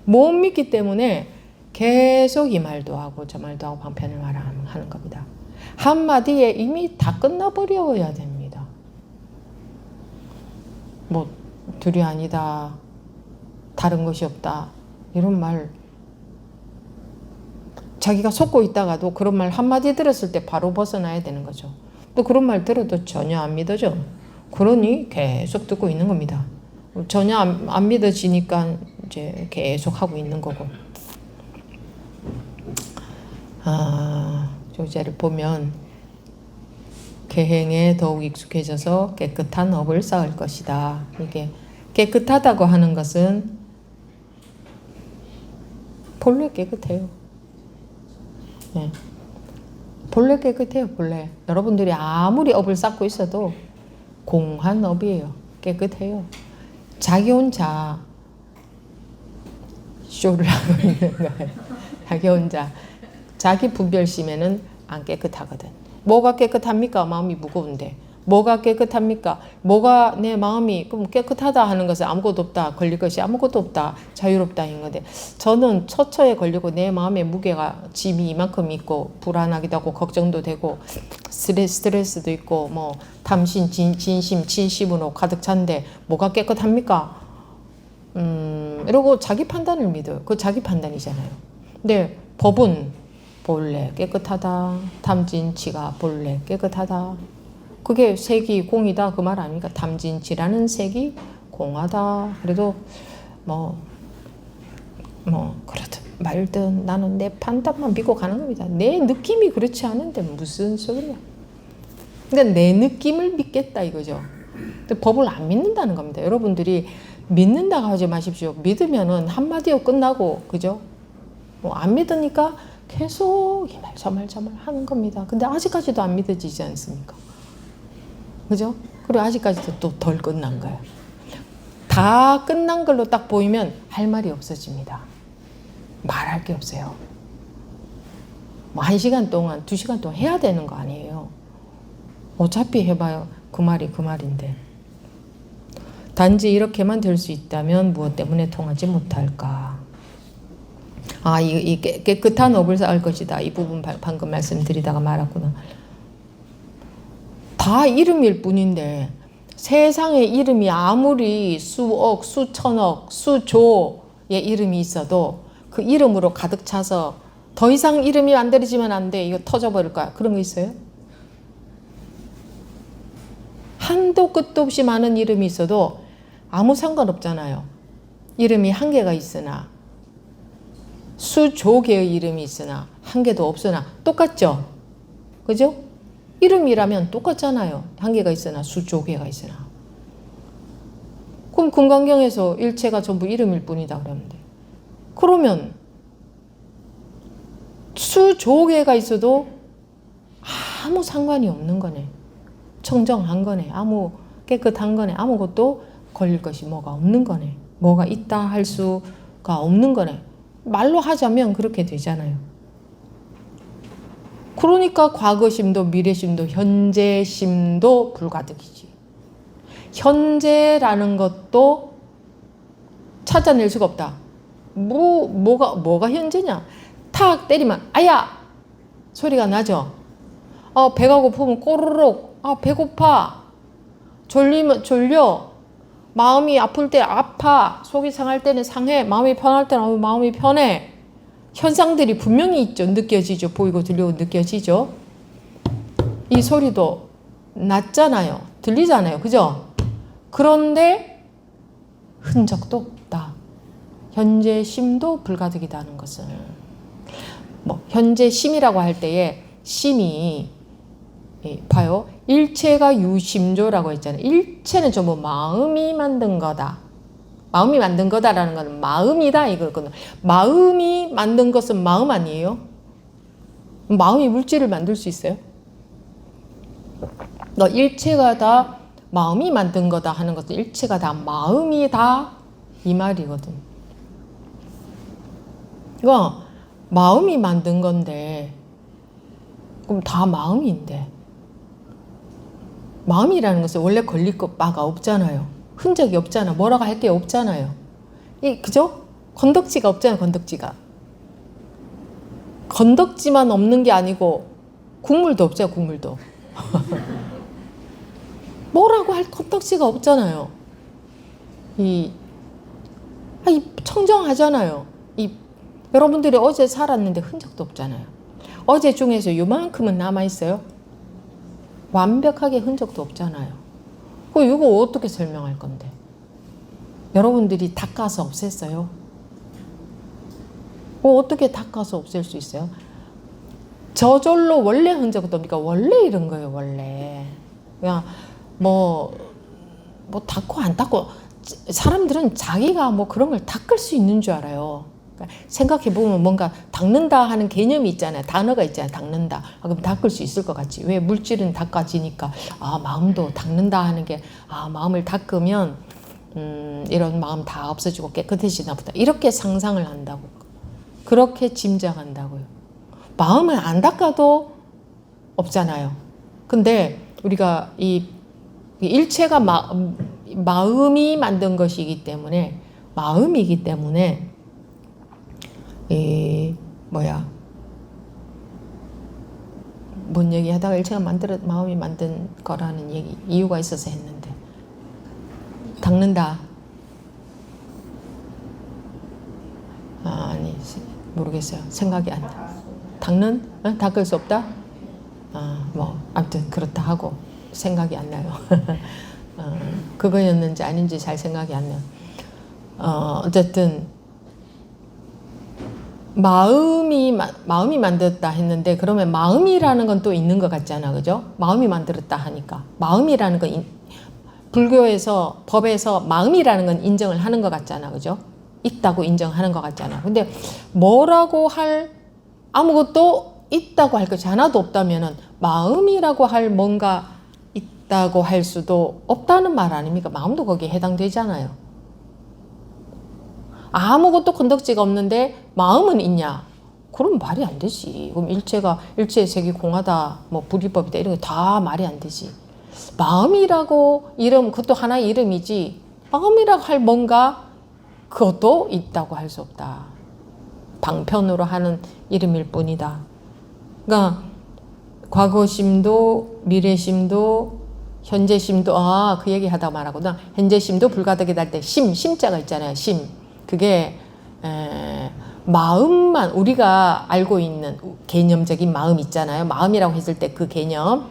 못 믿기 때문에 계속 이 말도 하고 저 말도 하고 방편을 말하는 겁니다. 한마디에 이미 다 끝나버려야 됩니다. 뭐 둘이 아니다, 다른 것이 없다 이런 말 자기가 속고 있다가도 그런 말 한마디 들었을 때 바로 벗어나야 되는 거죠. 또 그런 말 들어도 전혀 안 믿어져. 그러니 계속 듣고 있는 겁니다. 전혀 안 믿어지니까 이제 계속 하고 있는 거고. 조제를 보면 계행에 더욱 익숙해져서 깨끗한 업을 쌓을 것이다. 이게 깨끗하다고 하는 것은 본래 깨끗해요. 네. 본래 깨끗해요. 본래 여러분들이 아무리 업을 쌓고 있어도 공한 업이에요. 깨끗해요. 자기 혼자 쇼를 하고 있는 거예요. 자기 혼자 자기 분별심에는 안 깨끗하거든. 뭐가 깨끗합니까? 마음이 무거운데. 뭐가 깨끗합니까? 뭐가 내 마음이 그럼 깨끗하다 하는 것은 아무것도 없다. 걸릴 것이 아무것도 없다. 자유롭다인 건데 저는 처처에 걸리고 내 마음의 무게가 짐이 이만큼 있고 불안하기도 하고 걱정도 되고 스트레스도 있고 뭐 탐심, 진심, 진심으로 가득 찬데 뭐가 깨끗합니까? 이러고 자기 판단을 믿어요. 그거 자기 판단이잖아요. 근데 법은 본래 깨끗하다. 탐진치가 본래 깨끗하다. 그게 색이 공이다 그 말 아닙니까? 탐진치라는 색이 공하다. 그래도 뭐 그러든 말든 나는 내 판단만 믿고 가는 겁니다. 내 느낌이 그렇지 않은데 무슨 소리야. 그러니까 내 느낌을 믿겠다 이거죠. 근데 법을 안 믿는다는 겁니다. 여러분들이 믿는다고 하지 마십시오. 믿으면은 한마디로 끝나고 그죠? 뭐 안 믿으니까 계속 이 말 저 말 하는 겁니다. 근데 아직까지도 안 믿어지지 않습니까? 그죠? 그리고 아직까지도 또 덜 끝난 거예요. 다 끝난 걸로 딱 보이면 할 말이 없어집니다. 말할 게 없어요. 뭐 1시간 동안, 2시간 동안 해야 되는 거 아니에요. 어차피 해봐요. 그 말이 그 말인데. 단지 이렇게만 될 수 있다면 무엇 때문에 통하지 못할까? 이 깨끗한 업을 쌓을 것이다. 이 부분 방금 말씀드리다가 말았구나. 다 이름일 뿐인데 세상에 이름이 아무리 수억, 수천억, 수조의 이름이 있어도 그 이름으로 가득 차서 더 이상 이름이 만들어지면 안 돼. 이거 터져버릴 거야. 그런 거 있어요? 한도 끝도 없이 많은 이름이 있어도 아무 상관없잖아요. 이름이 한 개가 있으나 수조 개의 이름이 있으나 한 개도 없으나 똑같죠? 그죠? 이름이라면 똑같잖아요. 한 개가 있으나 수조 개가 있으나. 그럼 금강경에서 일체가 전부 이름일 뿐이다 그러는데, 그러면 수조 개가 있어도 아무 상관이 없는 거네. 청정한 거네. 아무 깨끗한 거네. 아무것도 걸릴 것이 뭐가 없는 거네. 뭐가 있다 할 수가 없는 거네. 말로 하자면 그렇게 되잖아요. 그러니까 과거심도 미래심도 현재심도 불가득이지. 현재라는 것도 찾아낼 수가 없다. 뭐가 현재냐? 탁 때리면 아야 소리가 나죠. 배가 고프면 꼬르륵. 배고파. 졸리면 졸려. 마음이 아플 때 아파. 속이 상할 때는 상해. 마음이 편할 때는 마음이 편해. 현상들이 분명히 있죠. 느껴지죠. 보이고 들리고 느껴지죠. 이 소리도 났잖아요. 들리잖아요. 그죠? 그런데 흔적도 없다. 현재심도 불가득이다는 것은, 현재심이라고 할 때에 심이, 봐요. 일체가 유심조라고 했잖아요. 일체는 전부 마음이 만든 거다. 마음이 만든 거다라는 건 마음이다 이거거든요. 마음이 만든 것은 마음 아니에요? 마음이 물질을 만들 수 있어요? 일체가 다 마음이 만든 거다 하는 것은 일체가 다 마음이다 이 말이거든. 이거 마음이 만든 건데 그럼 다 마음인데, 마음이라는 것은 원래 걸릴 바가 없잖아요. 흔적이 없잖아. 뭐라고 할 게 없잖아요. 그죠? 건덕지가 없잖아요. 건덕지만 없는 게 아니고 국물도 없잖아요. 국물도. 뭐라고 할 건덕지가 없잖아요. 청정하잖아요. 여러분들이 어제 살았는데 흔적도 없잖아요. 어제 중에서 요만큼은 남아있어요? 완벽하게 흔적도 없잖아요. 이거 어떻게 설명할 건데? 여러분들이 닦아서 없앴어요? 어떻게 닦아서 없앨 수 있어요? 저절로 원래 흔적도 없으니까 원래 이런 거예요. 원래 그냥 닦고 안 닦고, 사람들은 자기가 그런 걸 닦을 수 있는 줄 알아요. 그러니까 생각해보면 뭔가 닦는다 하는 개념이 있잖아요. 단어가 있잖아요. 닦는다. 그럼 닦을 수 있을 것 같지. 왜? 물질은 닦아지니까. 마음도 닦는다 하는 게, 마음을 닦으면 이런 마음 다 없어지고 깨끗해지나 보다. 이렇게 상상을 한다고. 그렇게 짐작한다고요. 마음을 안 닦아도 없잖아요. 근데 우리가 이 일체가 마음이 만든 것이기 때문에, 마음이기 때문에 뭔 얘기 하다가 일체가 마음이 만든 거라는 이유가 있어서 했는데, 닦는다. 아니, 모르겠어요. 생각이 안 나. 닦을 수 없다? 아무튼 그렇다 하고 생각이 안 나요. 그거였는지 아닌지 잘 생각이 안 나요. 어쨌든 마음이 만들었다 했는데, 그러면 마음이라는 건 또 있는 것 같잖아. 그죠? 마음이 만들었다 하니까 마음이라는 건 불교에서, 법에서 마음이라는 건 인정을 하는 것 같잖아. 그죠? 있다고 인정하는 것 같잖아. 근데 뭐라고 할, 아무것도 있다고 할 것이 하나도 없다면은 마음이라고 할 뭔가 있다고 할 수도 없다는 말 아닙니까? 마음도 거기에 해당되잖아요. 아무것도 건덕지가 없는데 마음은 있냐? 그럼 말이 안 되지. 그럼 일체의 색이 공하다, 불이법이다, 이런 게 다 말이 안 되지. 마음이라고 이름, 그것도 하나의 이름이지, 마음이라고 할 뭔가, 그것도 있다고 할 수 없다. 방편으로 하는 이름일 뿐이다. 그러니까 과거심도 미래심도 현재심도, 그 얘기 하다 말하구나. 현재심도 불가득이다 할 때 심자가 있잖아요. 심. 그게 마음만 우리가 알고 있는 개념적인 마음 있잖아요. 마음이라고 했을 때 그 개념,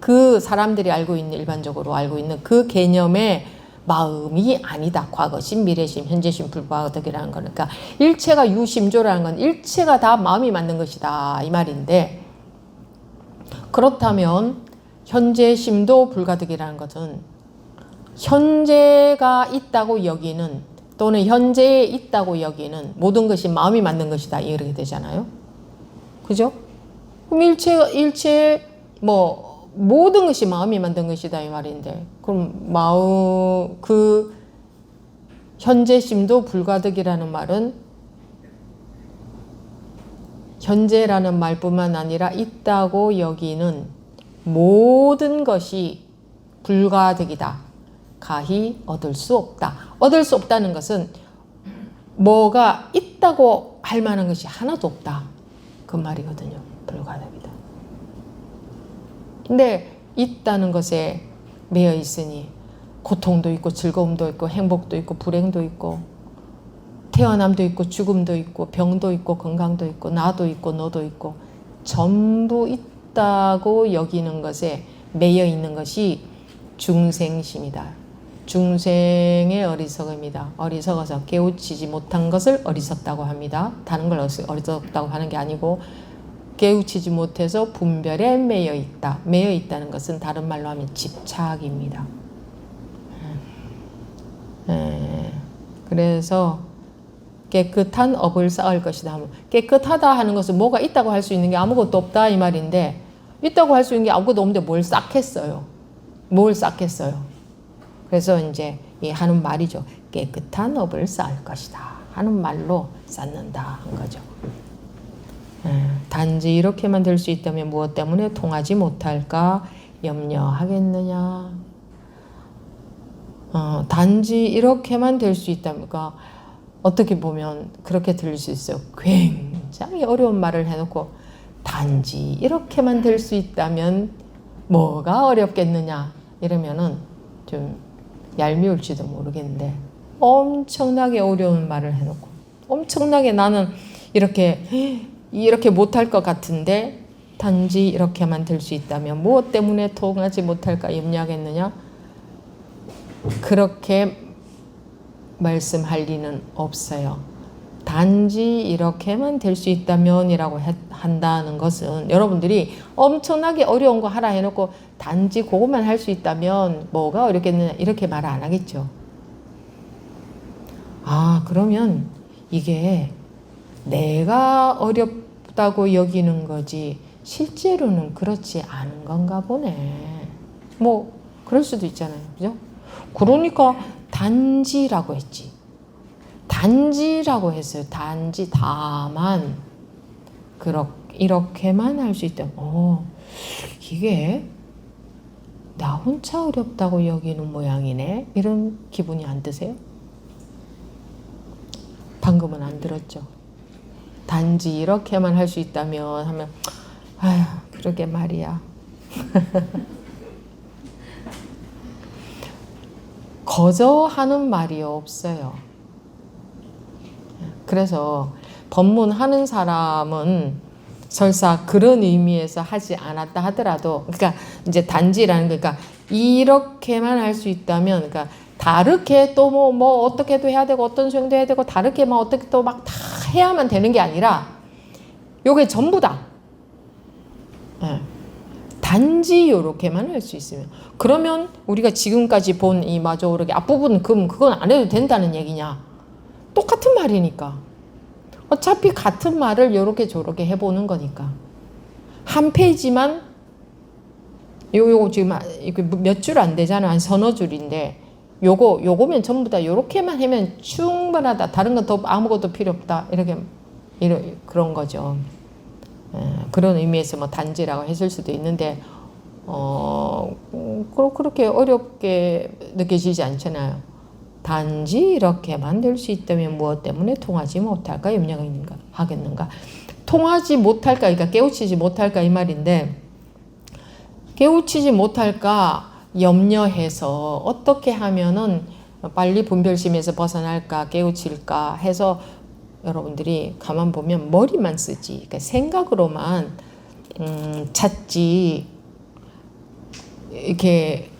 그 사람들이 알고 있는 일반적으로 알고 있는 그 개념의 마음이 아니다. 과거심, 미래심, 현재심, 불과득이라는 거는 그러니까 일체가 유심조라는 건 일체가 다 마음이 만든 것이다 이 말인데, 그렇다면 현재심도 불가득이라는 것은 현재가 있다고 여기는 또는 현재에 있다고 여기는 모든 것이 마음이 만든 것이다 이렇게 되잖아요. 그죠? 그럼 일체 뭐 모든 것이 마음이 만든 것이다 이 말인데, 그럼 마음 그 현재심도 불가득이라는 말은 현재라는 말뿐만 아니라 있다고 여기는 모든 것이 불가득이다. 가히 얻을 수 없다. 얻을 수 없다는 것은 뭐가 있다고 할 만한 것이 하나도 없다. 그 말이거든요. 불가득이다. 근데 있다는 것에 매여 있으니 고통도 있고 즐거움도 있고 행복도 있고 불행도 있고 태어남도 있고 죽음도 있고 병도 있고 건강도 있고 나도 있고 너도 있고 전부 있다고 여기는 것에 매여 있는 것이 중생심이다. 중생의 어리석음이다. 어리석어서 깨우치지 못한 것을 어리석다고 합니다. 다른 걸 어리석다고 하는 게 아니고 깨우치지 못해서 분별에 매여 있다. 매여 있다는 것은 다른 말로 하면 집착입니다. 그래서 깨끗한 업을 쌓을 것이다. 깨끗하다 하는 것은 뭐가 있다고 할 수 있는 게 아무것도 없다 이 말인데, 있다고 할 수 있는 게 아무것도 없는데 뭘 쌓겠어요? 뭘 쌓겠어요? 그래서 이제 이 하는 말이죠. 깨끗한 업을 쌓을 것이다 하는 말로 쌓는다 한 거죠. 단지 이렇게만 될 수 있다면 무엇 때문에 통하지 못할까 염려하겠느냐. 단지 이렇게만 될 수 있다면, 그러니까 어떻게 보면 그렇게 들릴 수 있어요. 굉장히 어려운 말을 해놓고 단지 이렇게만 될 수 있다면 뭐가 어렵겠느냐 이러면은 좀 얄미울지도 모르겠는데, 엄청나게 어려운 말을 해놓고 엄청나게 나는 이렇게 못할 것 같은데 단지 이렇게만 될 수 있다면 무엇 때문에 통하지 못할까 염려하겠느냐, 그렇게 말씀할 리는 없어요. 단지 이렇게만 될 수 있다면 이라고 한다는 것은 여러분들이 엄청나게 어려운 거 하라 해놓고 단지 그것만 할 수 있다면 뭐가 어렵겠느냐 이렇게 말 안 하겠죠. 그러면 이게 내가 어렵다고 여기는 거지 실제로는 그렇지 않은 건가 보네. 뭐 그럴 수도 있잖아요. 그죠? 그러니까 단지라고 했지. 단지라고 했어요. 단지 다만 이렇게만 할 수 있다면 이게 나 혼자 어렵다고 여기는 모양이네. 이런 기분이 안 드세요? 방금은 안 들었죠. 단지 이렇게만 할 수 있다면 하면 아휴 그러게 말이야. 거저하는 말이 없어요. 그래서 법문하는 사람은 설사 그런 의미에서 하지 않았다 하더라도, 그러니까 이제 단지라는 그러니까 이렇게만 할 수 있다면, 그러니까 다르게 또 뭐 어떻게도 해야 되고 어떤 수행도 해야 되고 다르게 막 어떻게 또 막 다 해야만 되는 게 아니라 요게 전부다. 단지 요렇게만 할 수 있으면, 그러면 우리가 지금까지 본 이 마저 오르기 앞부분 그건 안 해도 된다는 얘기냐? 똑같은 말이니까. 어차피 같은 말을 요렇게 저렇게 해보는 거니까. 한 페이지만 요거 지금 몇 줄 안 되잖아. 한 서너 줄인데 요거면 전부 다 요렇게만 하면 충분하다. 다른 건 더 아무것도 필요 없다. 그런 거죠. 그런 의미에서 뭐 단지라고 했을 수도 있는데 그렇게 어렵게 느껴지지 않잖아요. 단지 이렇게만 될 수 있다면 무엇 때문에 통하지 못할까 염려하겠는가. 통하지 못할까, 그러니까 깨우치지 못할까 이 말인데, 깨우치지 못할까 염려해서 어떻게 하면은 빨리 분별심에서 벗어날까 깨우칠까 해서 여러분들이 가만 보면 머리만 쓰지, 그러니까 생각으로만 찾지, 이렇게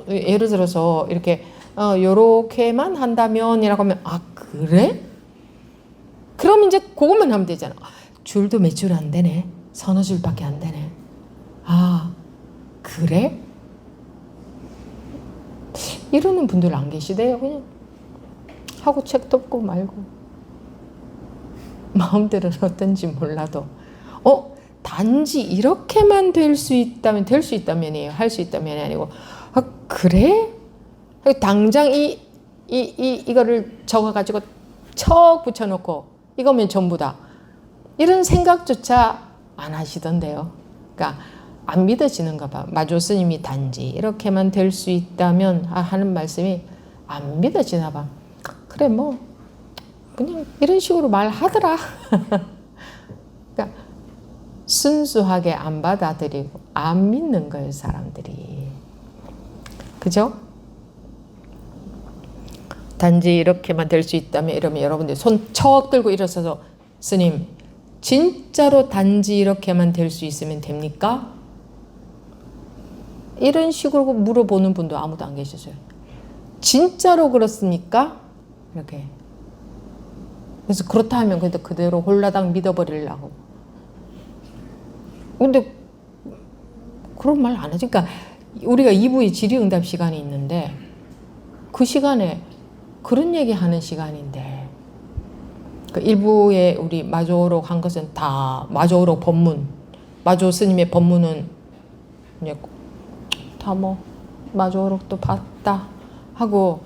예를 들어서 이렇게 요렇게만 한다면이라고 하면 아 그래? 그럼 이제 그것만 하면 되잖아. 줄도 몇 줄 안 되네. 서너 줄밖에 안 되네. 아 그래? 이러는 분들 안 계시대요. 그냥 하고 책도 없고 말고 마음대로는 어떤지 몰라도 단지 이렇게만 될 수 있다면이에요. 할 수 있다면이 아니고 아 그래? 당장 이거를 적어가지고 척 붙여놓고 이거면 전부다. 이런 생각조차 안 하시던데요. 그러니까 안 믿어지는가 봐. 마조 스님이 단지 이렇게만 될 수 있다면 하는 말씀이 안 믿어지나 봐. 그래 뭐 그냥 이런 식으로 말하더라. 그러니까 순수하게 안 받아들이고 안 믿는 거예요, 사람들이. 그죠? 단지 이렇게만 될 수 있다면 이러면 여러분들 손 척 들고 일어서서 스님 진짜로 단지 이렇게만 될 수 있으면 됩니까? 이런 식으로 물어보는 분도 아무도 안 계셨어요. 진짜로 그렇습니까? 이렇게. 그래서 그렇다 하면 그대로 홀라당 믿어버리려고. 근데 그런 말 안 하지. 그러니까 우리가 2부의 질의응답 시간이 있는데 그 시간에 그런 얘기 하는 시간인데 그 1부에 우리 마조록 한 것은 다 마조록 법문, 마조 스님의 법문은 이제 다 뭐 마조록도 봤다 하고.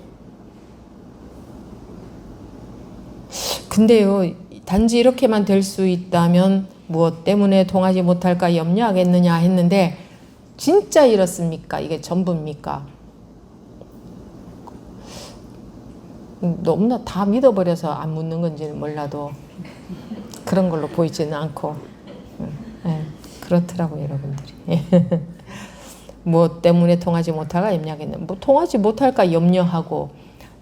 근데요 단지 이렇게만 될 수 있다면 무엇 때문에 통하지 못할까 염려하겠느냐 했는데 진짜 이렇습니까? 이게 전부입니까? 너무나 다 믿어버려서 안 묻는 건지는 몰라도 그런 걸로 보이지는 않고 그렇더라고요, 여러분들이. 무엇 때문에 통하지 못할까 염려하겠느냐. 뭐 통하지 못할까 염려하고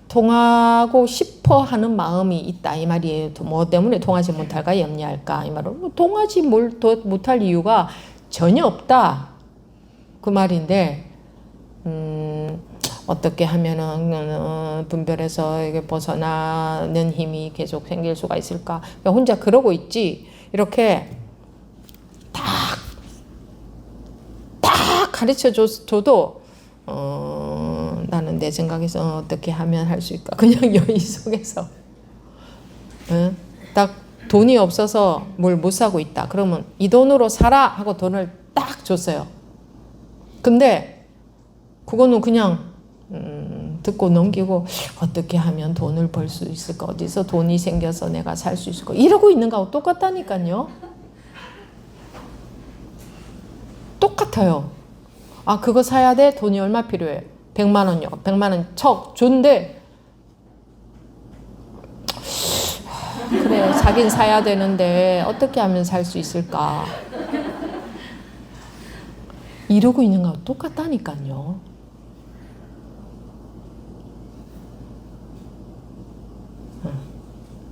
통하고 싶어 하는 마음이 있다 이 말이에요. 뭐 때문에 통하지 못할까 염려할까 이 말은 뭐 통하지 못할 이유가 전혀 없다 그 말인데 어떻게 하면은 분별에서 이게 벗어나는 힘이 계속 생길 수가 있을까? 그러니까 혼자 그러고 있지. 이렇게 딱 가르쳐 줘도 나는 내 생각에서 어떻게 하면 할 수 있을까? 그냥 여의 속에서 딱 돈이 없어서 뭘 못 사고 있다. 그러면 이 돈으로 사라 하고 돈을 딱 줬어요. 근데 그거는 그냥 듣고 넘기고 어떻게 하면 돈을 벌 수 있을까? 어디서 돈이 생겨서 내가 살 수 있을까? 이러고 있는 거하고 똑같다니까요. 똑같아요. 아 그거 사야 돼? 돈이 얼마 필요해? 100만 원요. 100만 원 척 준대. 그래 사긴 사야 되는데 어떻게 하면 살 수 있을까? 이러고 있는 거하고 똑같다니까요.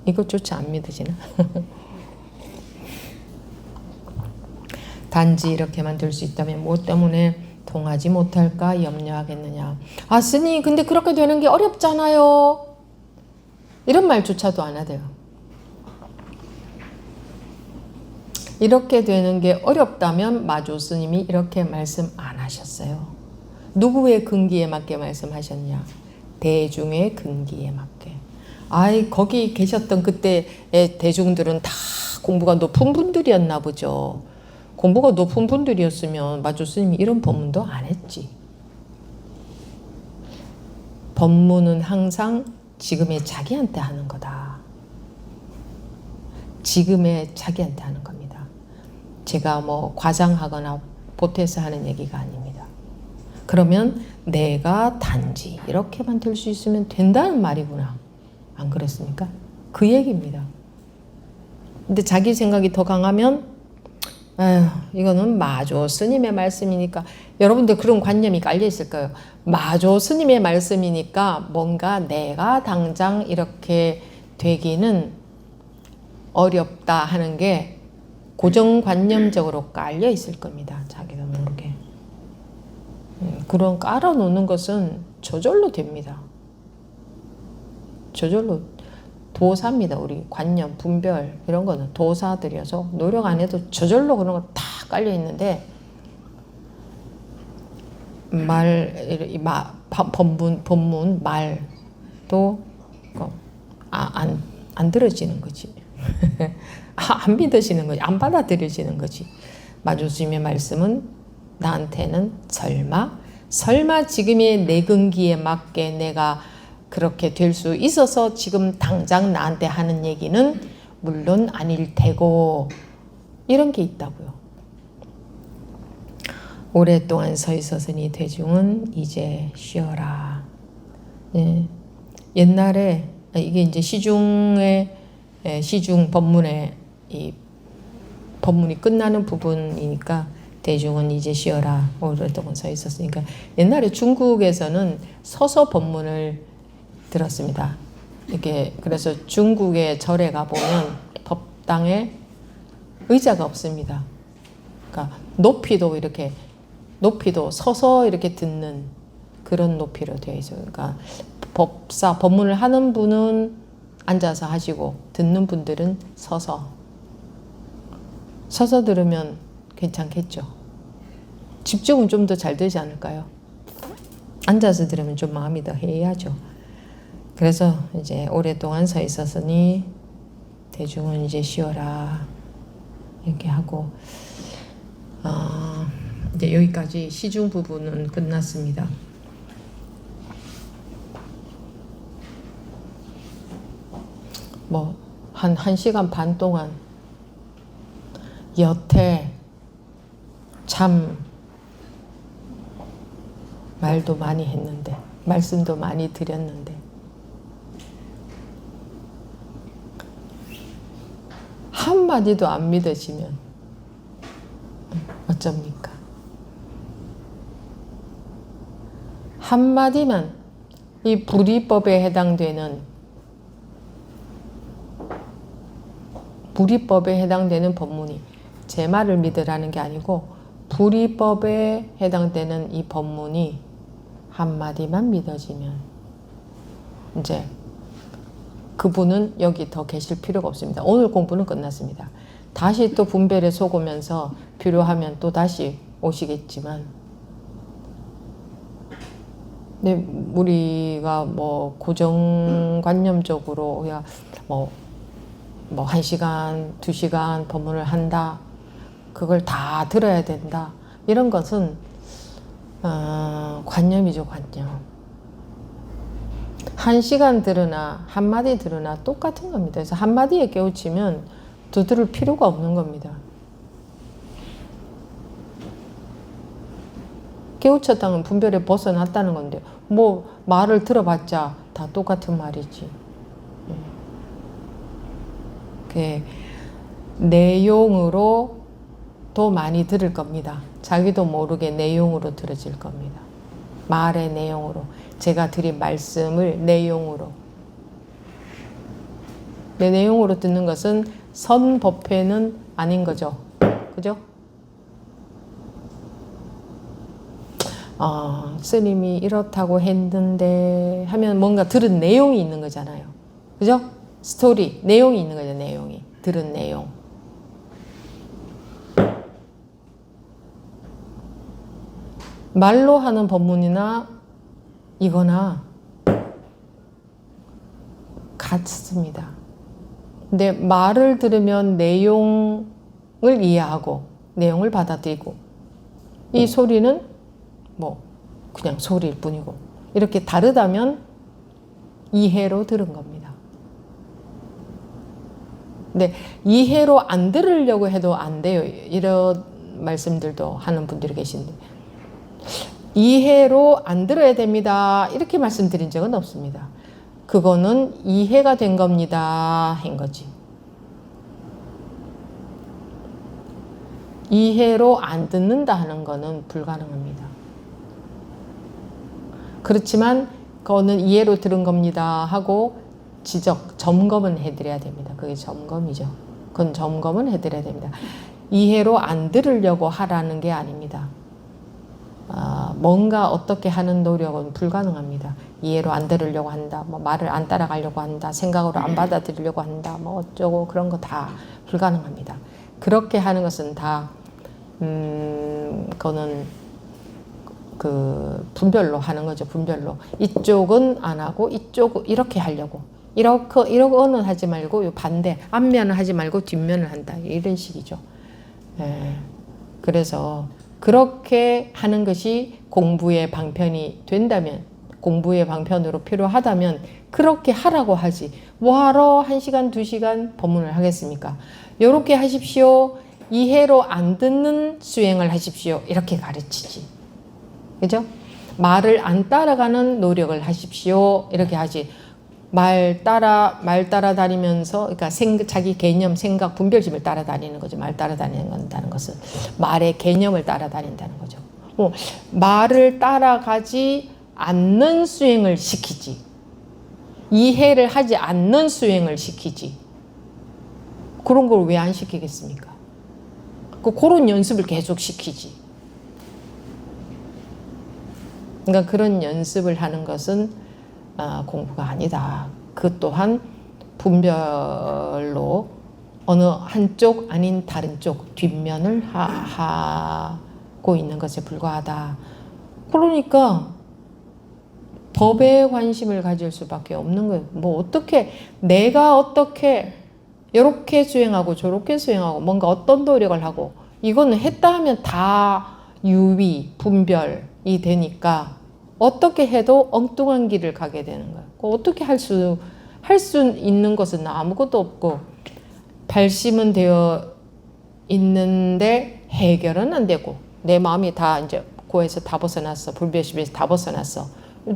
이것조차 안 믿으시나? 단지 이렇게만 될 수 있다면 무엇 때문에 통하지 못할까 염려하겠느냐. 아 스님 근데 그렇게 되는 게 어렵잖아요. 이런 말조차도 안 하대요. 이렇게 되는 게 어렵다면 마조 스님이 이렇게 말씀 안 하셨어요. 누구의 근기에 맞게 말씀하셨냐? 대중의 근기에 맞게. 아이 거기 계셨던 그때의 대중들은 다 공부가 높은 분들이었나 보죠. 공부가 높은 분들이었으면 마조 스님이 이런 법문도 안 했지. 법문은 항상 지금의 자기한테 하는 거다. 지금의 자기한테 하는 겁니다. 제가 뭐 과장하거나 보태서 하는 얘기가 아닙니다. 그러면 내가 단지 이렇게만 될 수 있으면 된다는 말이구나. 안 그렇습니까? 그 얘기입니다. 근데 자기 생각이 더 강하면 에휴, 이거는 마조 스님의 말씀이니까 여러분들 그런 관념이 깔려 있을 거예요. 마조 스님의 말씀이니까 뭔가 내가 당장 이렇게 되기는 어렵다 하는 게 고정관념적으로 깔려 있을 겁니다. 자기도 모르게. 그런 깔아놓는 것은 저절로 됩니다. 저절로 도사입니다. 우리 관념, 분별 이런 거는 도사들이어서 노력 안 해도 저절로 그런 거 다 깔려 있는데 법문 말도 안 들어지는 거지. 안 믿으시는 거지. 안 받아들여지는 거지. 마주스님의 말씀은 나한테는 설마 지금의 내근기에 맞게 내가 그렇게 될 수 있어서 지금 당장 나한테 하는 얘기는 물론 아닐 테고 이런 게 있다고요. 오랫동안 서 있었으니 대중은 이제 쉬어라. 예. 옛날에 이게 이제 시중 법문의 이 법문이 끝나는 부분이니까 대중은 이제 쉬어라. 오랫동안 서 있었으니까 옛날에 중국에서는 서서 법문을 들었습니다. 이게 그래서 중국의 절에 가보면 법당에 의자가 없습니다. 그러니까 높이도 서서 이렇게 듣는 그런 높이로 되어 있어요. 그러니까 법문을 하는 분은 앉아서 하시고 듣는 분들은 서서 들으면 괜찮겠죠. 집중은 좀 더 잘 되지 않을까요? 앉아서 들으면 좀 마음이 더 해이하죠. 그래서 이제 오랫동안 서 있었으니 대중은 이제 쉬어라 이렇게 하고 이제 여기까지 시중 부분은 끝났습니다. 뭐 한 1시간 반 동안 여태 참 말도 많이 했는데 말씀도 많이 드렸는데 한마디도 안 믿어지면 어쩝니까? 한마디만 이 불이법에 해당되는 법문이 제 말을 믿으라는 게 아니고 불이법에 해당되는 이 법문이 한마디만 믿어지면 이제 그분은 여기 더 계실 필요가 없습니다. 오늘 공부는 끝났습니다. 다시 또 분별에 속으면서 필요하면 또 다시 오시겠지만 근데 우리가 뭐 고정관념적으로 그냥 뭐 1시간, 2시간 법문을 한다. 그걸 다 들어야 된다. 이런 것은 관념이죠, 관념. 1시간 들으나 한마디 들으나 똑같은 겁니다. 그래서 한마디에 깨우치면 더 들을 필요가 없는 겁니다. 깨우쳤다는 분별에 벗어났다는 건데 뭐 말을 들어봤자 다 똑같은 말이지. 그 내용으로 더 많이 들을 겁니다. 자기도 모르게 내용으로 들어질 겁니다. 말의 내용으로. 제가 드린 말씀을 내용으로. 내 내용으로 듣는 것은 선법회는 아닌 거죠. 그죠? 스님이 이렇다고 했는데 하면 뭔가 들은 내용이 있는 거잖아요. 그죠? 스토리, 내용이 있는 거죠. 내용이. 들은 내용. 말로 하는 법문이나 이거나 같습니다. 근데 말을 들으면 내용을 이해하고 내용을 받아들이고 이 소리는 뭐 그냥 소리일 뿐이고 이렇게 다르다면 이해로 들은 겁니다. 근데 이해로 안 들으려고 해도 안 돼요. 이런 말씀들도 하는 분들이 계신데 이해로 안 들어야 됩니다. 이렇게 말씀드린 적은 없습니다. 그거는 이해가 된 겁니다. 한 거지. 이해로 안 듣는다 하는 거는 불가능합니다. 그렇지만 그거는 이해로 들은 겁니다 하고 점검은 해드려야 됩니다. 그게 점검이죠. 그건 점검은 해드려야 됩니다. 이해로 안 들으려고 하라는 게 아닙니다. 뭔가 어떻게 하는 노력은 불가능합니다. 이해로 안 들으려고 한다, 뭐 말을 안 따라가려고 한다, 생각으로 안 받아들이려고 한다, 뭐 어쩌고 그런 거 다 불가능합니다. 그렇게 하는 것은 다 그거는 그 분별로 하는 거죠. 분별로. 이쪽은 안 하고 이쪽 이렇게 하려고. 이러고는 하지 말고 요 반대 앞면을 하지 말고 뒷면을 한다. 이런 식이죠. 그래서 그렇게 하는 것이 공부의 방편이 된다면, 공부의 방편으로 필요하다면 그렇게 하라고 하지. 뭐하러 1시간, 2시간 법문을 하겠습니까? 요렇게 하십시오. 이해로 안 듣는 수행을 하십시오. 이렇게 가르치지. 그죠? 말을 안 따라가는 노력을 하십시오. 이렇게 하지. 말 따라다니면서, 그러니까 자기 개념, 생각, 분별심을 따라다니는 거죠. 말 따라다니는 것은 말의 개념을 따라다닌다는 거죠. 말을 따라가지 않는 수행을 시키지. 이해를 하지 않는 수행을 시키지. 그런 걸 왜 안 시키겠습니까? 그런 연습을 계속 시키지. 그러니까 그런 연습을 하는 것은 공부가 아니다. 그 또한 분별로 어느 한쪽 아닌 다른 쪽 뒷면을 하고 있는 것에 불과하다. 그러니까 법에 관심을 가질 수밖에 없는 거예요. 뭐 어떻게 내가 어떻게 이렇게 수행하고 저렇게 수행하고 뭔가 어떤 노력을 하고 이거는 했다 하면 다 유의, 분별이 되니까 어떻게 해도 엉뚱한 길을 가게 되는 거예요. 어떻게 할 수 있는 것은 아무것도 없고 발심은 되어 있는데 해결은 안 되고 내 마음이 다 이제 고에서 다 벗어났어. 불별심에서 다 벗어났어.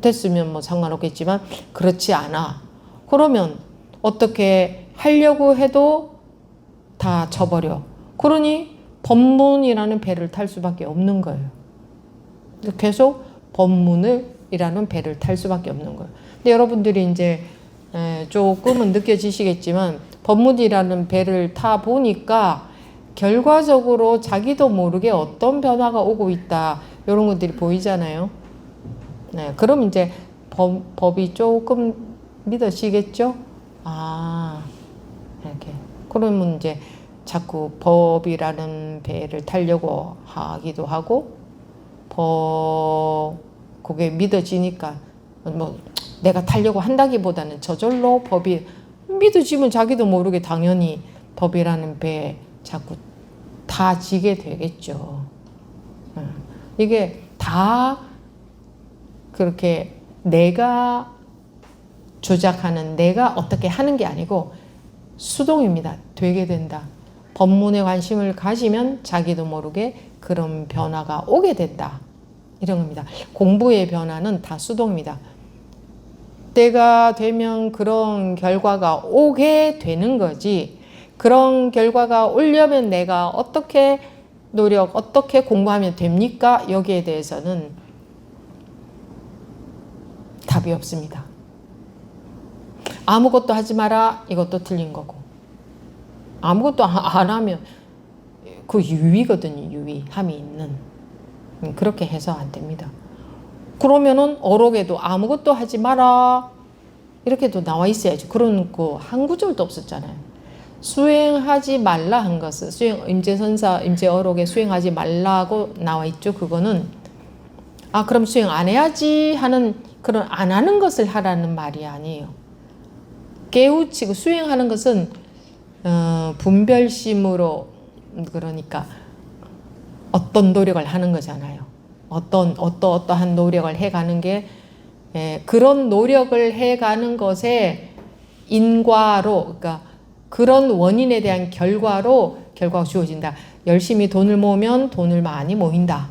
됐으면 뭐 상관없겠지만 그렇지 않아. 그러면 어떻게 하려고 해도 다 져버려. 그러니 법문이라는 배를 탈 수밖에 없는 거예요. 계속 법문이라는 배를 탈 수밖에 없는 거예요. 근데 여러분들이 이제 조금은 느껴지시겠지만 법문이라는 배를 타 보니까 결과적으로 자기도 모르게 어떤 변화가 오고 있다. 이런 것들이 보이잖아요. 네, 그럼 이제 법이 조금 믿어지겠죠? 이렇게. 그러면 이제 자꾸 법이라는 배를 타려고 하기도 하고, 그게 믿어지니까, 뭐, 내가 타려고 한다기보다는 저절로 법이 믿어지면 자기도 모르게 당연히 법이라는 배에 자꾸 타지게 되겠죠. 이게 다 그렇게 내가 조작하는, 내가 어떻게 하는 게 아니고 수동입니다. 되게 된다. 법문에 관심을 가지면 자기도 모르게 그런 변화가 오게 된다. 이런 겁니다. 공부의 변화는 다 수동입니다. 때가 되면 그런 결과가 오게 되는 거지. 그런 결과가 오려면 내가 어떻게 어떻게 공부하면 됩니까? 여기에 대해서는 답이 없습니다. 아무것도 하지 마라. 이것도 틀린 거고. 아무것도 안 하면 그 유의거든요. 유의함이 있는. 그렇게 해서 안 됩니다. 그러면은 어록에도 아무것도 하지 마라. 이렇게도 나와 있어야지. 그런 거 한 구절도 없었잖아요. 수행하지 말라 한 것은 임재선사, 임재어록에 수행하지 말라고 나와 있죠. 그거는 그럼 수행 안 해야지 하는 그런 안 하는 것을 하라는 말이 아니에요. 깨우치고 수행하는 것은 분별심으로 그러니까 어떤 노력을 하는 거잖아요. 어떠한 노력을 해가는 게 그런 노력을 해가는 것에 인과로 그러니까 그런 원인에 대한 결과가 주어진다. 열심히 돈을 모으면 돈을 많이 모인다.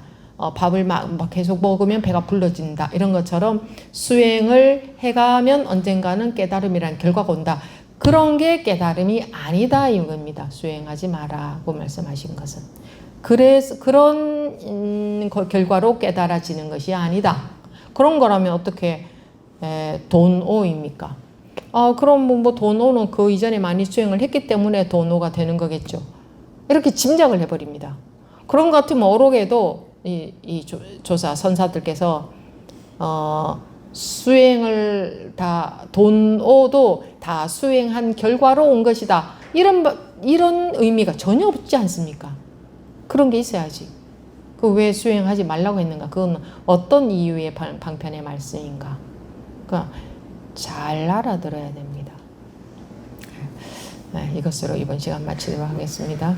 밥을 막 계속 먹으면 배가 불러진다. 이런 것처럼 수행을 해가면 언젠가는 깨달음이라는 결과가 온다. 그런 게 깨달음이 아니다 이겁니다. 수행하지 마라고 말씀하신 것은. 그래서 그런 결과로 깨달아지는 것이 아니다. 그런 거라면 어떻게 돈오입니까? 그럼 뭐 돈오는 그 이전에 많이 수행을 했기 때문에 돈오가 되는 거겠죠. 이렇게 짐작을 해버립니다. 그런 것 같으면 오록에도 이 조사 선사들께서 수행을 다 돈오도 다 수행한 결과로 온 것이다. 이런 의미가 전혀 없지 않습니까? 그런 게 있어야지. 그 왜 수행하지 말라고 했는가? 그건 어떤 이유의 방편의 말씀인가? 그러니까 잘 알아들어야 됩니다. 네, 이것으로 이번 시간 마치도록 하겠습니다.